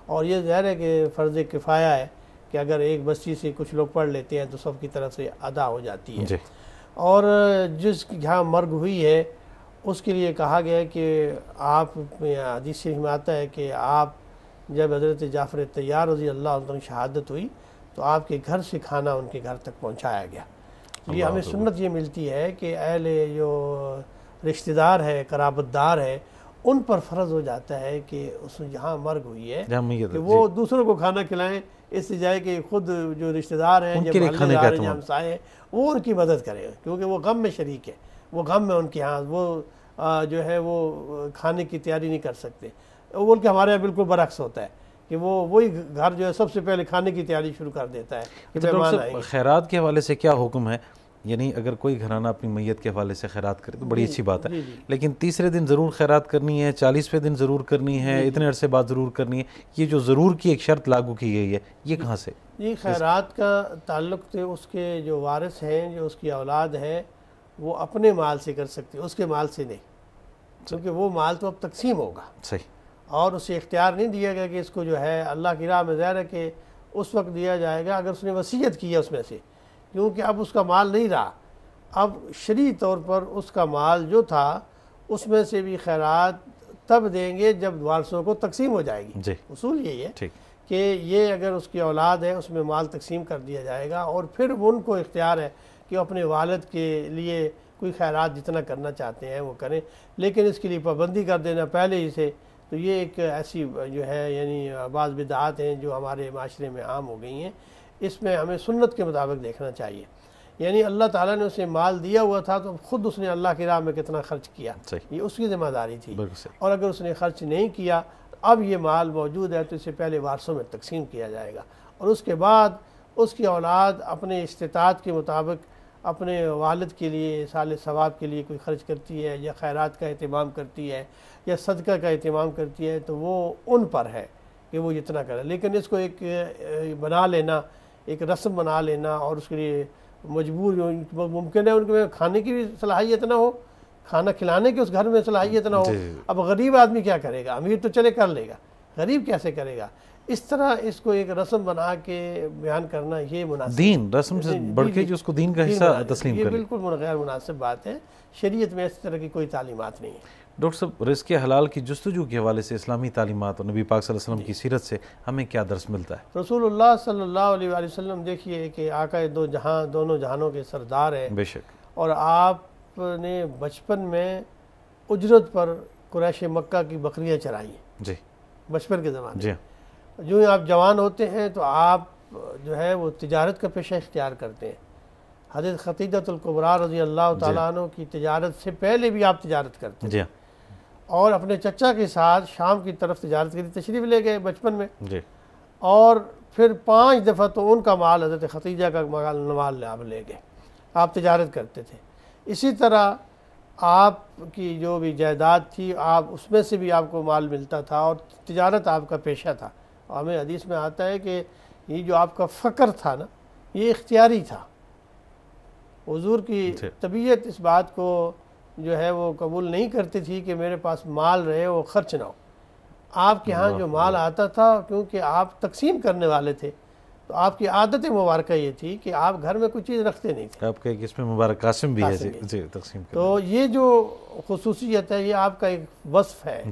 اور یہ ظاہر ہے کہ فرض کفایہ ہے کہ اگر ایک بستی سے کچھ لوگ پڑھ لیتے ہیں تو سب کی طرف سے ادا ہو جاتی ہے. اور جس کی جہاں مرگ ہوئی ہے اس کے لیے کہا گیا ہے کہ آپ حدیث شریف میں آتا ہے کہ آپ جب حضرت جعفر طیار رضی اللہ عنہ کی شہادت ہوئی تو آپ کے گھر سے کھانا ان کے گھر تک پہنچایا گیا. یہ ہمیں سنت یہ ملتی ہے کہ اہل جو رشتہ دار ہے, قرابت دار ہے, ان پر فرض ہو جاتا ہے کہ اس جہاں مرگ ہوئی ہے کہ وہ دوسروں کو کھانا کھلائیں, اس سے جائے کہ خود جو رشتہ دار ہیں, جو محلے دار ہیں, جو ہمسائے ہیں, وہ ان کی مدد کریں کیونکہ وہ غم میں شریک ہے. وہ غم میں ان کے ہاں وہ جو ہے وہ کھانے کی تیاری نہیں کر سکتے. وہ کہ ہمارے یہاں بالکل برعکس ہوتا ہے کہ وہی گھر جو ہے سب سے پہلے کھانے کی تیاری شروع کر دیتا ہے کہ مہمان آئیں گے. خیرات کے حوالے سے کیا حکم ہے؟ یعنی اگر کوئی گھرانہ اپنی میت کے حوالے سے خیرات کرے تو بڑی اچھی بات ہے, لیکن تیسرے دن ضرور خیرات کرنی ہے, 40ویں دن ضرور کرنی ہے, اتنے عرصے بعد ضرور کرنی ہے, یہ جو ضرور کی ایک شرط لاگو کی گئی ہے یہ کہاں سے؟ یہ خیرات کا تعلق تو اس کے جو وارث ہیں, جو اس کی اولاد ہے, وہ اپنے مال سے کر سکتے, اس کے مال سے نہیں, کیونکہ وہ مال تو اب تقسیم ہوگا. صحیح. اور اسے اختیار نہیں دیا گیا کہ اس کو جو ہے اللہ کی راہ میں ظاہر ہے کہ اس وقت دیا جائے گا اگر اس نے وصیت کی ہے اس میں سے, کیونکہ اب اس کا مال نہیں رہا. اب شرعی طور پر اس کا مال جو تھا اس میں سے بھی خیرات تب دیں گے جب وارثوں کو تقسیم ہو جائے گی. اصول یہی ہے کہ یہ اگر اس کی اولاد ہے اس میں مال تقسیم کر دیا جائے گا اور پھر ان کو اختیار ہے کہ اپنے والد کے لیے کوئی خیرات جتنا کرنا چاہتے ہیں وہ کریں, لیکن اس کے لیے پابندی کر دینا پہلے ہی سے تو یہ ایک ایسی جو ہے یعنی بعض بدعات ہیں جو ہمارے معاشرے میں عام ہو گئی ہیں. اس میں ہمیں سنت کے مطابق دیکھنا چاہیے. یعنی اللہ تعالیٰ نے اسے مال دیا ہوا تھا تو خود اس نے اللہ کی راہ میں کتنا خرچ کیا, یہ اس کی ذمہ داری تھی. اور اگر اس نے خرچ نہیں کیا, اب یہ مال موجود ہے تو اسے پہلے وارثوں میں تقسیم کیا جائے گا, اور اس کے بعد اس کی اولاد اپنے استطاعت کے مطابق اپنے والد کے لیے سال ثواب کے لیے کوئی خرچ کرتی ہے, یا خیرات کا اہتمام کرتی ہے, یا صدقہ کا اہتمام کرتی ہے, تو وہ ان پر ہے کہ وہ اتنا کرے. لیکن اس کو ایک بنا لینا, ایک رسم بنا لینا, اور اس کے لیے مجبور ممکن ہے ان کے کھانے کی بھی صلاحیت نہ ہو, کھانا کھلانے کی اس گھر میں صلاحیت نہ ہو. اب غریب آدمی کیا کرے گا؟ امیر تو چلے کر لے گا, غریب کیسے کرے گا؟ اس طرح اس کو ایک رسم بنا کے بیان کرنا یہ مناسب, دین رسم سے بڑھ کے جو اس کو دین کا حصہ تسلیم یہ کرے, بالکل غیر مناسب بات ہے. شریعت میں اس طرح کی کوئی تعلیمات نہیں ہے. ڈاکٹر صاحب رزق حلال کی جستجو کے حوالے سے اسلامی تعلیمات اور نبی پاک صلی اللہ علیہ وسلم کی سیرت سے ہمیں کیا درس ملتا ہے؟ رسول اللہ صلی اللہ علیہ وآلہ وسلم دیکھیے کہ آقا دو جہاں, دونوں جہانوں کے سردار ہیں, بے شک, اور آپ نے بچپن میں اجرت پر قریش مکہ کی بکریاں چرائی ہیں. جی, بچپن کے زمانے جی, جو ہی آپ جوان ہوتے ہیں تو آپ جو ہے وہ تجارت کا پیشہ اختیار کرتے ہیں. حضرت خدیجہ الکبریٰ رضی اللہ تعالیٰ عنہ کی تجارت سے پہلے بھی آپ تجارت کرتے ہیں, جی, اور اپنے چچا کے ساتھ شام کی طرف تجارت کے لیے تشریف لے گئے بچپن میں, جی, اور پھر 5 دفعہ تو ان کا مال حضرت خدیجہ کا مال آپ لے گئے. آپ تجارت کرتے تھے. اسی طرح آپ کی جو بھی جائیداد تھی آپ اس میں سے بھی آپ کو مال ملتا تھا, اور تجارت آپ کا پیشہ تھا. اور ہمیں حدیث میں آتا ہے کہ یہ جو آپ کا فقر تھا نا, یہ اختیاری تھا. حضور کی طبیعت اس بات کو جو ہے وہ قبول نہیں کرتی تھی کہ میرے پاس مال رہے وہ خرچ نہ ہو. آپ کے ہاں جو مال آتا تھا, کیونکہ آپ تقسیم کرنے والے تھے, تو آپ کی عادت مبارکہ یہ تھی کہ آپ گھر میں کوئی چیز رکھتے نہیں تھے. آپ کا ایک اس میں مبارک قاسم بھی ہے, جی, تقسیم کرنا. تو یہ جو خصوصیت ہے یہ آپ کا ایک وصف ہے.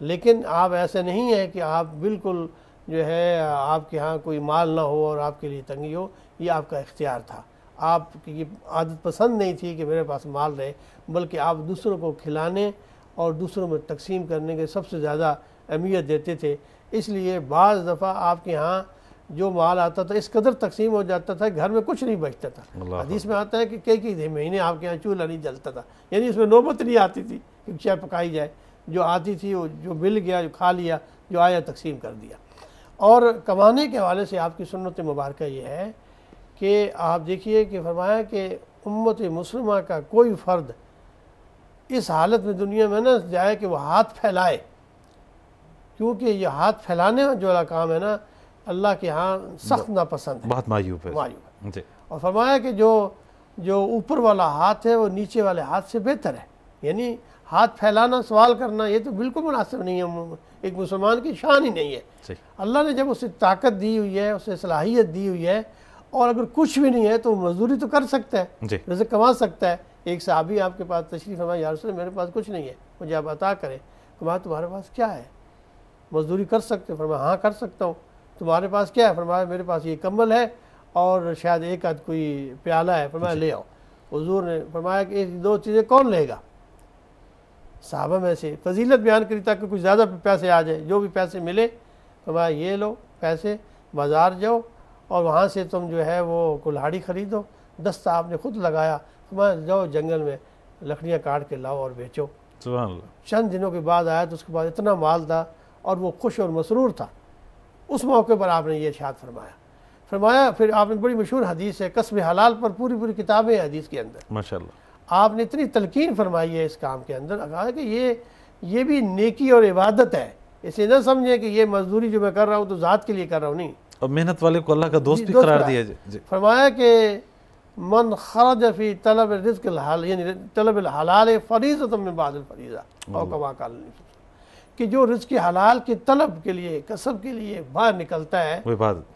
لیکن آپ ایسے نہیں ہے کہ آپ بالکل جو ہے آپ کے ہاں کوئی مال نہ ہو اور آپ کے لیے تنگی ہو. یہ آپ کا اختیار تھا. آپ کی یہ عادت پسند نہیں تھی کہ میرے پاس مال رہے, بلکہ آپ دوسروں کو کھلانے اور دوسروں میں تقسیم کرنے کے سب سے زیادہ اہمیت دیتے تھے. اس لیے بعض دفعہ آپ کے ہاں جو مال آتا تھا اس قدر تقسیم ہو جاتا تھا گھر میں کچھ نہیں بچتا تھا. حدیث میں آتا ہے کہ کئی مہینے آپ کے ہاں چولہا نہیں جلتا تھا, یعنی اس میں نوبت نہیں آتی تھی کہ چائے پکائی جائے. جو آتی تھی وہ جو مل گیا, جو کھا لیا, جو آیا تقسیم کر دیا. اور کمانے کے حوالے سے آپ کی سنت مبارکہ یہ ہے کہ آپ دیکھیے کہ فرمایا کہ امت مسلمہ کا کوئی فرد اس حالت میں دنیا میں نہ جائے کہ وہ ہاتھ پھیلائے, کیونکہ یہ ہاتھ پھیلانے جو والا کام ہے نا اللہ کے ہاں سخت ناپسند ہے, بہت معیوب ہے. جی. اور فرمایا کہ جو اوپر والا ہاتھ ہے وہ نیچے والے ہاتھ سے بہتر ہے. یعنی ہاتھ پھیلانا, سوال کرنا, یہ تو بالکل مناسب نہیں ہے, ایک مسلمان کی شان ہی نہیں ہے. اللہ نے جب اسے طاقت دی ہوئی ہے, اسے صلاحیت دی ہوئی ہے, اور اگر کچھ بھی نہیں ہے تو مزدوری تو کر سکتا ہے, رزق کما سکتا ہے. ایک صحابی آپ کے پاس تشریف فرمایا, یا رسول اللہ میرے پاس کچھ نہیں ہے, مجھے آپ عطا کریں. فرمایا تمہارے پاس کیا ہے؟ مزدوری کر سکتے؟ فرمایا ہاں کر سکتا ہوں. تمہارے پاس کیا ہے؟ فرمایا میرے پاس یہ کمبل ہے اور شاید ایک آدھ کوئی پیالہ ہے. فرمایا لے آؤ. حضور نے فرمایا کہ ایک دو چیزیں کون لے گا؟ صحابہ میں سے فضیلت بیان کری تاکہ کچھ زیادہ پیسے آ جائے. جو بھی پیسے ملے فرمایا یہ لو پیسے, بازار جاؤ اور وہاں سے تم جو ہے وہ کلہاڑی خریدو. دستہ آپ نے خود لگایا. فرمایا جاؤ جنگل میں لکڑیاں کاٹ کے لاؤ اور بیچو. سبحان اللہ. چند دنوں کے بعد آیا تو اس کے بعد اتنا مال تھا اور وہ خوش اور مسرور تھا. اس موقع پر آپ نے یہ ارشاد فرمایا. پھر آپ نے بڑی مشہور حدیث ہے کسب حلال پر پوری کتابیں ہیں حدیث کے اندر. ماشاءاللہ. آپ نے اتنی تلقین فرمائی ہے اس کام کے اندر, کہا کہ یہ بھی نیکی اور عبادت ہے. اسے نہ سمجھیں کہ یہ مزدوری جو میں کر رہا ہوں تو ذات کے لیے کر رہا ہوں, نہیں. اور محنت والے کو اللہ کا دوست بھی قرار دیا. فرمایا کہ من خرج فی طلب الرزق الحلال, یعنی طلب الحلال فریضۃ من بعد الفریضہ, اور کما قال, کہ جو رزق حلال کی طلب کے لیے, کسب کے لیے باہر نکلتا ہے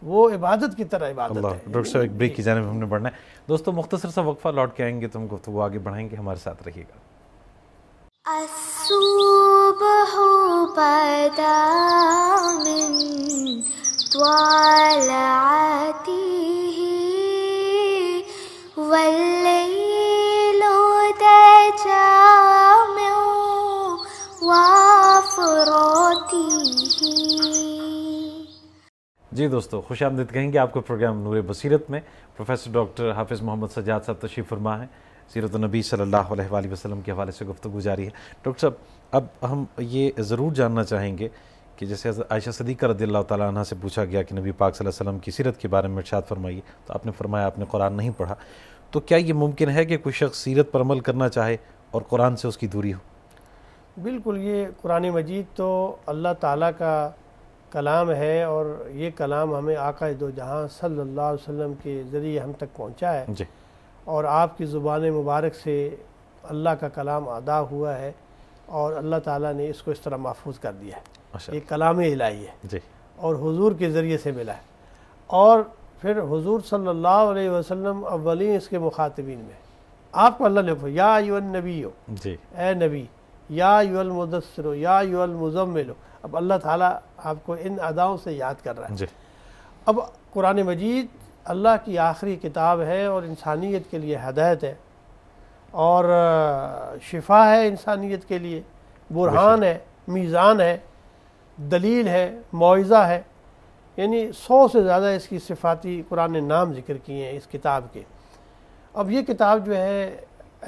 وہ عبادت کی طرح عبادت ہے. ڈاکٹر صاحب ایک بریک کی جانب ہم نے بڑھنا ہے. دوستو مختصر سا وقفہ, لوٹ کے آئیں گے تو ہم گفتگو آگے بڑھائیں گے. ہمارے ساتھ رہیے گا. الصبح بدا من طلعته والليل دجى من وافراته. جی دوستو، خوش آمدید کہیں گے آپ کو پروگرام نور بصیرت میں۔ پروفیسر ڈاکٹر حافظ محمد سجاد صاحب تشریف فرما ہیں، سیرت النبی صلی اللہ علیہ وآلہ وسلم کے حوالے سے گفتگو جاری ہے۔ ڈاکٹر صاحب، اب ہم یہ ضرور جاننا چاہیں گے کہ جیسے عائشہ صدیقہ رضی اللہ تعالیٰ عنہ سے پوچھا گیا کہ نبی پاک صلی اللہ علیہ وسلم کی سیرت کے بارے میں ارشاد فرمائیے، تو آپ نے فرمایا آپ نے قرآن نہیں پڑھا، تو کیا یہ ممکن ہے کہ کوئی شخص سیرت پر عمل کرنا چاہے اور قرآن سے اس کی دوری ہو؟ بالکل، یہ قرآن مجید تو اللہ تعالیٰ کا کلام ہے، اور یہ کلام ہمیں آقا دو جہاں صلی اللہ علیہ وسلم کے ذریعے ہم تک پہنچا ہے، جی، اور آپ کی زبان مبارک سے اللہ کا کلام ادا ہوا ہے، اور اللہ تعالیٰ نے اس کو اس طرح محفوظ کر دیا ہے۔ یہ کلام الہی ہے، جی، اور حضور کے ذریعے سے ملا ہے، اور پھر حضور صلی اللہ علیہ وسلم اولین اس کے مخاطبین میں آپ کو اللہ نے یا ایھا النبی، جی، اے نبی، یا ایھا المدثر، یا ایھا المزمل۔ اب اللہ تعالیٰ آپ کو ان اداؤں سے یاد کر رہا ہے۔ جی، اب قرآن مجید اللہ کی آخری کتاب ہے، اور انسانیت کے لیے ہدایت ہے، اور شفا ہے انسانیت کے لیے، برہان ہے، میزان ہے، دلیل ہے، موعظہ ہے، یعنی 100 سے زیادہ اس کی صفاتی قرآن نے نام ذکر کیے ہیں اس کتاب کے۔ اب یہ کتاب جو ہے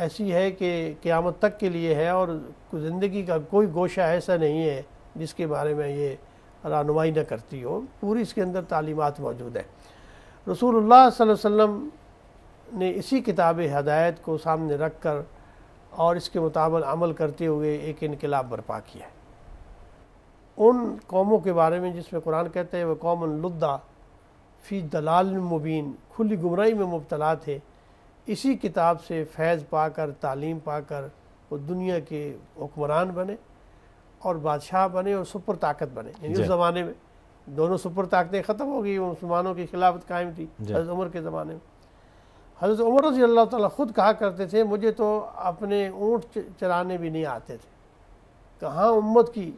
ایسی ہے کہ قیامت تک کے لیے ہے، اور زندگی کا کوئی گوشہ ایسا نہیں ہے جس کے بارے میں یہ رہنمائی نہ کرتی ہو، پوری اس کے اندر تعلیمات موجود ہیں۔ رسول اللہ صلی اللہ علیہ وسلم نے اسی کتاب ہدایت کو سامنے رکھ کر اور اس کے مطابق عمل کرتے ہوئے ایک انقلاب برپا کیا ہے۔ ان قوموں کے بارے میں جس میں قرآن کہتے ہیں وہ قوم لدہ فی دلال مبین، کھلی گمراہی میں مبتلا تھے، اسی کتاب سے فیض پا کر، تعلیم پا کر وہ دنیا کے حکمران بنے اور بادشاہ بنے اور سپر طاقت بنے۔ یعنی اس زمانے میں دونوں سپر طاقتیں ختم ہو گئی، مسلمانوں کی خلافت قائم تھی حضرت عمر کے زمانے میں۔ حضرت عمر رضی اللہ تعالیٰ خود کہا کرتے تھے مجھے تو اپنے اونٹ چرانے بھی نہیں آتے تھے، کہاں امت کی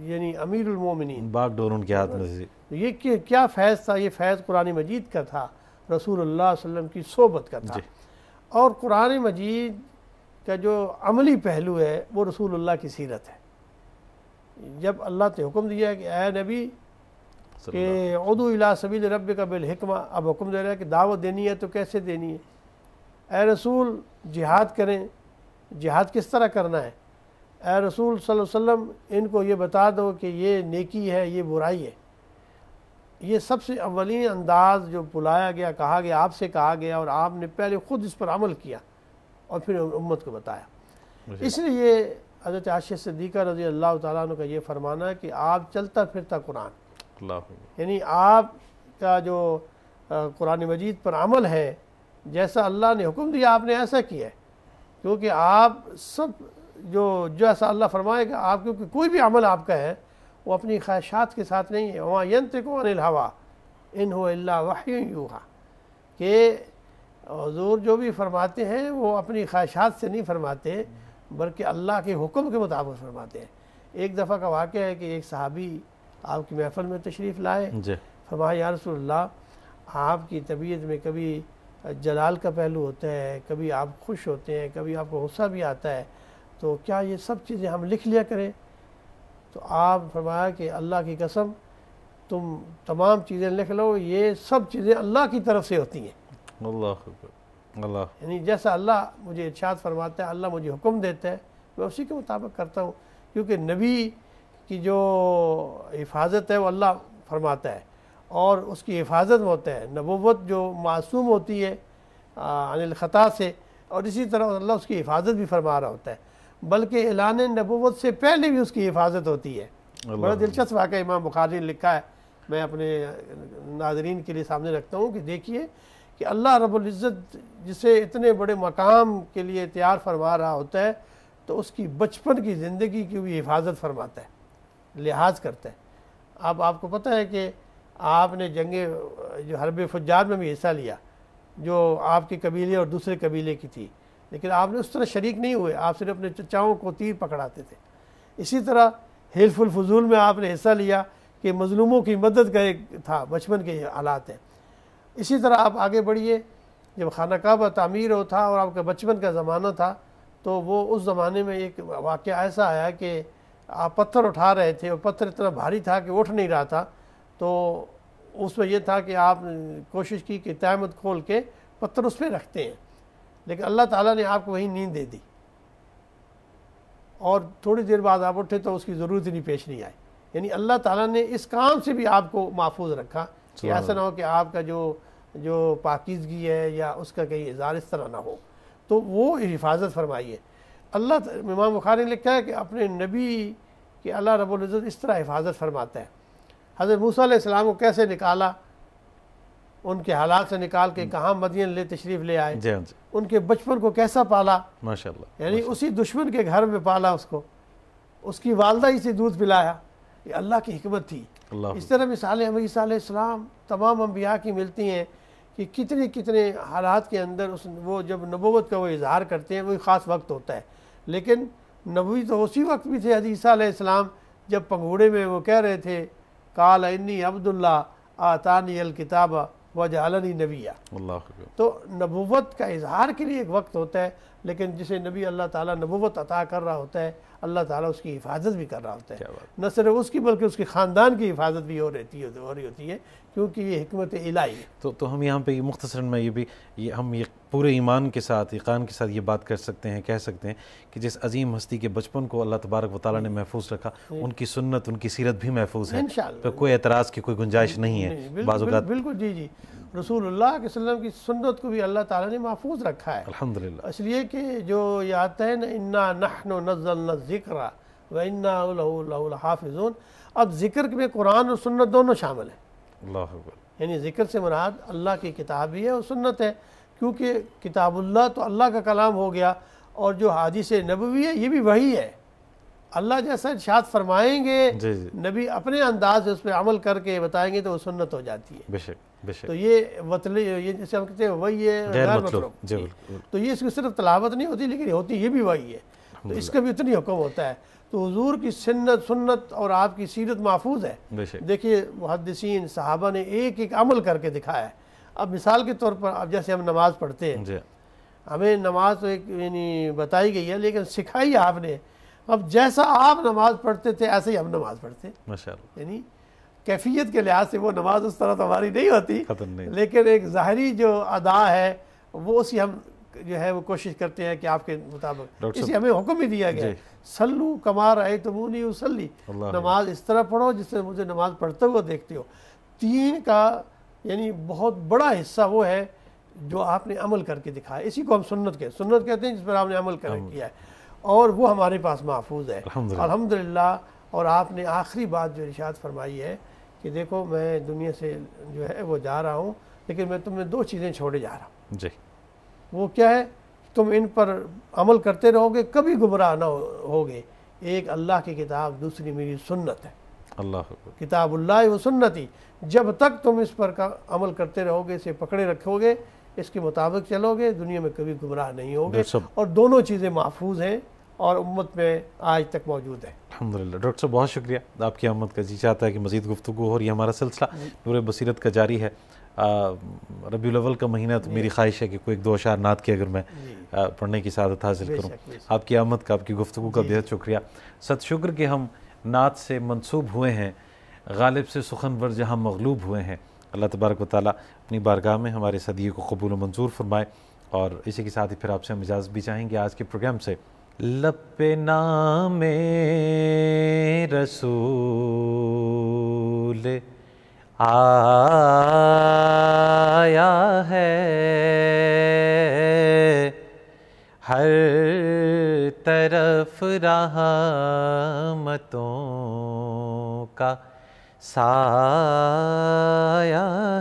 یعنی امیر المومنین، باغ ڈور ان کے ہاتھ میں تھی۔ یہ کیا فیض تھا؟ یہ فیض قرآن مجید کا تھا، رسول اللہ صلی اللہ علیہ وسلم کی صحبت کا تھا۔ اور قرآن مجید کا جو عملی پہلو ہے وہ رسول اللہ کی سیرت ہے۔ جب اللہ نے حکم دیا کہ اے نبی کہ ادعو الی سبیل ربک بالحکمہ، اب حکم دے رہا ہے کہ دعوت دینی ہے تو کیسے دینی ہے؟ اے رسول جہاد کریں، جہاد کس طرح کرنا ہے؟ اے رسول صلی اللہ علیہ وسلم ان کو یہ بتا دو کہ یہ نیکی ہے، یہ برائی ہے۔ یہ سب سے اولین انداز جو بلایا گیا، کہا گیا، آپ سے کہا گیا، اور آپ نے پہلے خود اس پر عمل کیا اور پھر امت کو بتایا۔ اس لیے حضرت عائشہ صدیقہ رضی اللہ تعالیٰ عنہ کا یہ فرمانا ہے کہ آپ چلتا پھرتا قرآن، یعنی آپ کا جو قرآن مجید پر عمل ہے، جیسا اللہ نے حکم دیا آپ نے ایسا کیا ہے، کیونکہ آپ سب جیسا اللہ فرمائے گا آپ، کیونکہ کوئی بھی عمل آپ کا ہے وہ اپنی خواہشات کے ساتھ نہیں ہے۔ وَمَا يَنطِقُ عَنِ الْهَوَىٰ إِنْ هُوَ إِلَّا وَحْيٌ يُوحَىٰ، کہ حضور جو بھی فرماتے ہیں وہ اپنی خواہشات سے نہیں فرماتے، بلکہ اللہ کے حکم کے مطابق فرماتے ہیں۔ ایک دفعہ کا واقعہ ہے کہ ایک صحابی آپ کی محفل میں تشریف لائے، فرمایا یا رسول اللہ آپ کی طبیعت میں کبھی جلال کا پہلو ہوتا ہے، کبھی آپ خوش ہوتے ہیں، کبھی آپ کو غصہ بھی آتا ہے، تو کیا یہ سب چیزیں ہم لکھ لیا کریں؟ تو آپ فرمایا کہ اللہ کی قسم تم تمام چیزیں لکھ لو، یہ سب چیزیں اللہ کی طرف سے ہوتی ہیں۔ اللہ، یعنی جیسا اللہ مجھے ارشاد فرماتا ہے، اللہ مجھے حکم دیتا ہے، میں اسی کے مطابق کرتا ہوں، کیونکہ نبی کی جو حفاظت ہے وہ اللہ فرماتا ہے، اور اس کی حفاظت میں ہوتا ہے۔ نبوت جو معصوم ہوتی ہے عن الخطا سے، اور اسی طرح اللہ اس کی حفاظت بھی فرما رہا ہوتا ہے، بلکہ اعلان نبوت سے پہلے بھی اس کی حفاظت ہوتی ہے۔ بڑا دلچسپ واقعہ امام بخاری نے لکھا ہے، میں اپنے ناظرین کے لیے سامنے رکھتا ہوں کہ دیکھیے کہ اللہ رب العزت جسے اتنے بڑے مقام کے لیے تیار فرما رہا ہوتا ہے تو اس کی بچپن کی زندگی کی بھی حفاظت فرماتا ہے، لحاظ کرتا ہے۔ اب آپ کو پتہ ہے کہ آپ نے جنگ جو حرب فجار میں بھی حصہ لیا، جو آپ کے قبیلے اور دوسرے قبیلے کی تھی، لیکن آپ نے اس طرح شریک نہیں ہوئے، آپ صرف اپنے چچاؤں کو تیر پکڑاتے تھے۔ اسی طرح حلف الفضول میں آپ نے حصہ لیا کہ مظلوموں کی مدد کا ایک تھا، بچپن کے حالات ہیں۔ اسی طرح آپ آگے بڑھیے، جب خانہ کعبہ تعمیر ہو تھا اور آپ کا بچپن کا زمانہ تھا، تو وہ اس زمانے میں ایک واقعہ ایسا آیا کہ آپ پتھر اٹھا رہے تھے اور پتھر اتنا بھاری تھا کہ اٹھ نہیں رہا تھا، تو اس میں یہ تھا کہ آپ کوشش کی کہ تہمت کھول کے پتھر اس پہ رکھتے ہیں، لیکن اللہ تعالیٰ نے آپ کو وہیں نیند دے دی اور تھوڑی دیر بعد آپ اٹھے تو اس کی ضرورت ہی نہیں پیش نہیں آئی. یعنی اللہ تعالیٰ نے اس کام سے بھی آپ کو محفوظ رکھا کہ ایسا نہ ہو کہ آپ کا جو پاکیزگی ہے یا اس کا کہیں اظہار اس طرح نہ ہو، تو وہ حفاظت فرمائیے. اللہ امام بخاری نے لکھا ہے کہ اپنے نبی کہ اللہ رب العزت اس طرح حفاظت فرماتا ہے. حضرت موسیٰ علیہ السلام کو کیسے نکالا، ان کے حالات سے نکال کے کہاں مدین لے تشریف لے آئے، ان کے بچپن کو کیسا پالا، ماشاءاللہ، یعنی اسی دشمن کے گھر میں پالا اس کو، اس کی والدہ ہی سے دودھ پلایا. یہ اللہ کی حکمت تھی. اس طرح مثالیں ہمیں عیسیٰ علیہ السلام تمام انبیاء کی ملتی ہیں کہ کتنے حالات کے اندر وہ جب نبوت کا وہ اظہار کرتے ہیں وہی خاص وقت ہوتا ہے. لیکن نبوی تو اسی وقت بھی تھے. حضرت عیسیٰ علیہ السلام جب پنگھوڑے میں وہ کہہ رہے تھے قال انی عبداللہ آتانی الکتاب وجعلنی نبیہ، تو نبوت کا اظہار کے لیے ایک وقت ہوتا ہے، لیکن جسے نبی اللہ تعالیٰ نبوت عطا کر رہا ہوتا ہے اللہ تعالیٰ اس کی حفاظت بھی کر رہا ہوتا ہے. نہ صرف اس کی بلکہ اس کے خاندان کی حفاظت بھی ہو رہی ہوتی ہے کیونکہ یہ حکمت الہی ہے. تو ہم یہاں پہ مختصراً میں ہم یہ پورے ایمان کے ساتھ یقین کے ساتھ یہ بات کر سکتے ہیں، کہہ سکتے ہیں کہ جس عظیم ہستی کے بچپن کو اللہ تبارک و تعالیٰ نے محفوظ رکھا، ان کی سنت ان کی سیرت بھی محفوظ ہے، تو کوئی اعتراض کی کوئی گنجائش نہیں ہے. بعض اوقات بالکل جی رسول اللہ کے وسلم کی سنت کو بھی اللہ تعالیٰ نے محفوظ رکھا ہے الحمدللہ. اس لیے کہ جو یہ آتا ہے نا انا نحن نزلنا الذکر وانا لہ لحافظون، اب ذکر میں قرآن اور سنت دونوں شامل ہیں. اللہ اکبر. یعنی ذکر سے مراد اللہ کی کتاب بھی ہے اور سنت ہے، کیونکہ کتاب اللہ تو اللہ کا کلام ہو گیا اور جو حدیث نبوی ہے یہ بھی وہی ہے. اللہ جیسا ارشاد فرمائیں گے نبی اپنے انداز سے اس پہ عمل کر کے بتائیں گے تو وہ سنت ہو جاتی ہے. بے شک بے شک. تو یہ جیسے ہم کہتے ہیں وہی ہے غیر مطلوب، تو یہ اس کی صرف تلاوت نہیں ہوتی لیکن ہوتی یہ بھی وہی ہے، تو اس کا بھی اتنی حکم ہوتا ہے. تو حضور کی سنت اور آپ کی سیرت محفوظ ہے. دیکھیے محدثین صحابہ نے ایک ایک عمل کر کے دکھایا ہے. اب مثال کے طور پر اب جیسے ہم نماز پڑھتے ہیں، ہمیں نماز تو ایک یعنی بتائی گئی ہے لیکن سکھائی آپ نے. اب جیسا آپ نماز پڑھتے تھے ایسے ہی ہم نماز پڑھتے ہیں ماشاءاللہ. یعنی کیفیت کے لحاظ سے وہ نماز اس طرح تو ہماری نہیں ہوتی، لیکن ایک ظاہری جو ادا ہے وہ اسی ہم جو ہے وہ کوشش کرتے ہیں کہ آپ کے مطابق. اسی ہمیں حکم ہی دیا گیا سلو کما رأیتمونی اصلی، نماز اس طرح پڑھو جس سے مجھے نماز پڑھتے ہوئے دیکھتے ہو. تین کا یعنی بہت بڑا حصہ وہ ہے جو آپ نے عمل کر کے دکھایا. اسی کو ہم سنت کہتے ہیں جس پر آپ نے عمل کر کیا ہے، اور وہ ہمارے پاس محفوظ ہے الحمدللہ. اور آپ نے آخری بات جو ارشاد فرمائی ہے کہ دیکھو میں دنیا سے جو ہے وہ جا رہا ہوں لیکن میں تمہیں دو چیزیں چھوڑے جا رہا ہوں. جی وہ کیا ہے؟ تم ان پر عمل کرتے رہو گے کبھی گمراہ نہ ہوگے. ایک اللہ کی کتاب، دوسری میری سنت ہے. اللہ کتاب اللہ و سنتی، جب تک تم اس پر عمل کرتے رہو گے، اسے پکڑے رکھو گے، اس کے مطابق چلو گے، دنیا میں کبھی گمراہ نہیں ہوگے. اور دونوں چیزیں محفوظ ہیں اور امت میں آج تک موجود ہے الحمدللہ. ڈاکٹر صاحب بہت شکریہ آپ کی آمد کا. جی چاہتا ہے کہ مزید گفتگو ہو، اور یہ ہمارا سلسلہ نور بصیرت کا جاری ہے. ربیع الاول کا مہینہ تو میری خواہش ہے کہ کوئی ایک دو اشعار نعت کے اگر میں پڑھنے کی سعادت حاصل کروں. آپ کی آمد کا، آپ کی گفتگو کا بہت شکریہ. ست شکر کہ ہم نعت سے منسوب ہوئے ہیں، غالب سے سخنور جہاں مغلوب ہوئے ہیں. اللہ تبارک و تعالیٰ اپنی بارگاہ میں ہمارے صدیے کو قبول و منظور فرمائے. اور اسی کے ساتھ ہی پھر آپ سے ہم اجازت بھی چاہیں گے آج کے پروگرام سے. لب پہ نام رسول آیا ہے، ہر طرف رحمتوں کا سایہ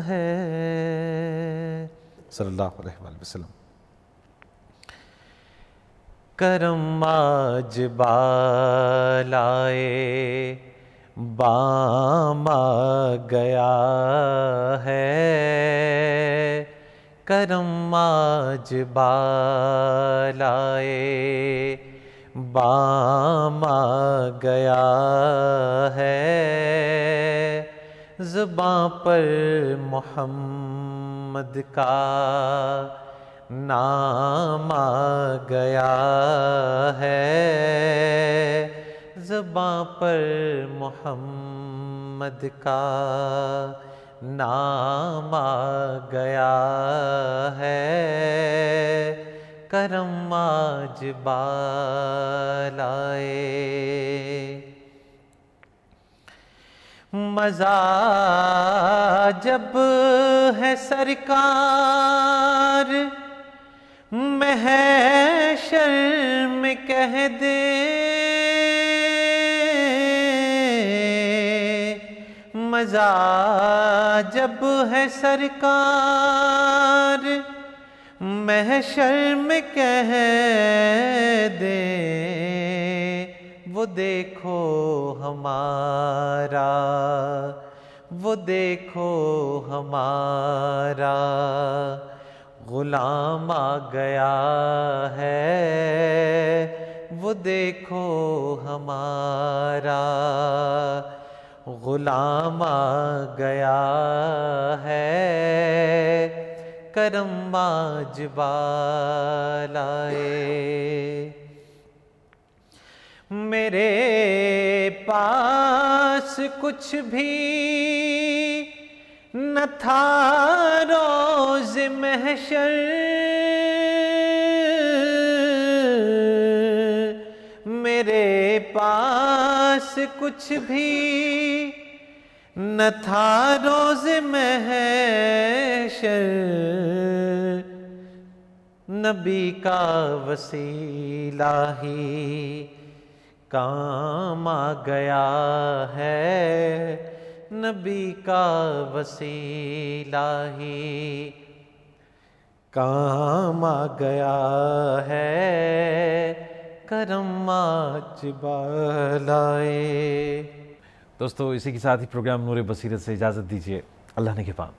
ہے. صلی اللہ علیہ وآلہ وسلم. کرم آج بالائے بام آ گیا ہے، کرم آج بالائے بام آ گیا ہے، زباں پر محمد کا نام آ گیا ہے، زباں پر محمد کا نام آ گیا ہے، کرم آج بالائے۔ مزہ جب ہے سرکار محشر میں کہہ دے، مزہ جب ہے سرکار محشر میں کہہ دے، وہ دیکھو ہمارا، وہ دیکھو ہمارا غلام آ گیا ہے، وہ دیکھو ہمارا غلام آ گیا ہے، کرم آج بالائے۔ میرے پاس کچھ بھی نہ تھا روز محشر، میرے پاس کچھ بھی نہ تھا روز محشر، نبی کا وسیلہ ہی کام آ گیا ہے، نبی کا وسیلہ ہی کام آ گیا ہے، کرم آج بالائے۔ دوستو اسی کے ساتھ ہی پروگرام نور بصیرت سے اجازت دیجیے، اللہ نگہبان۔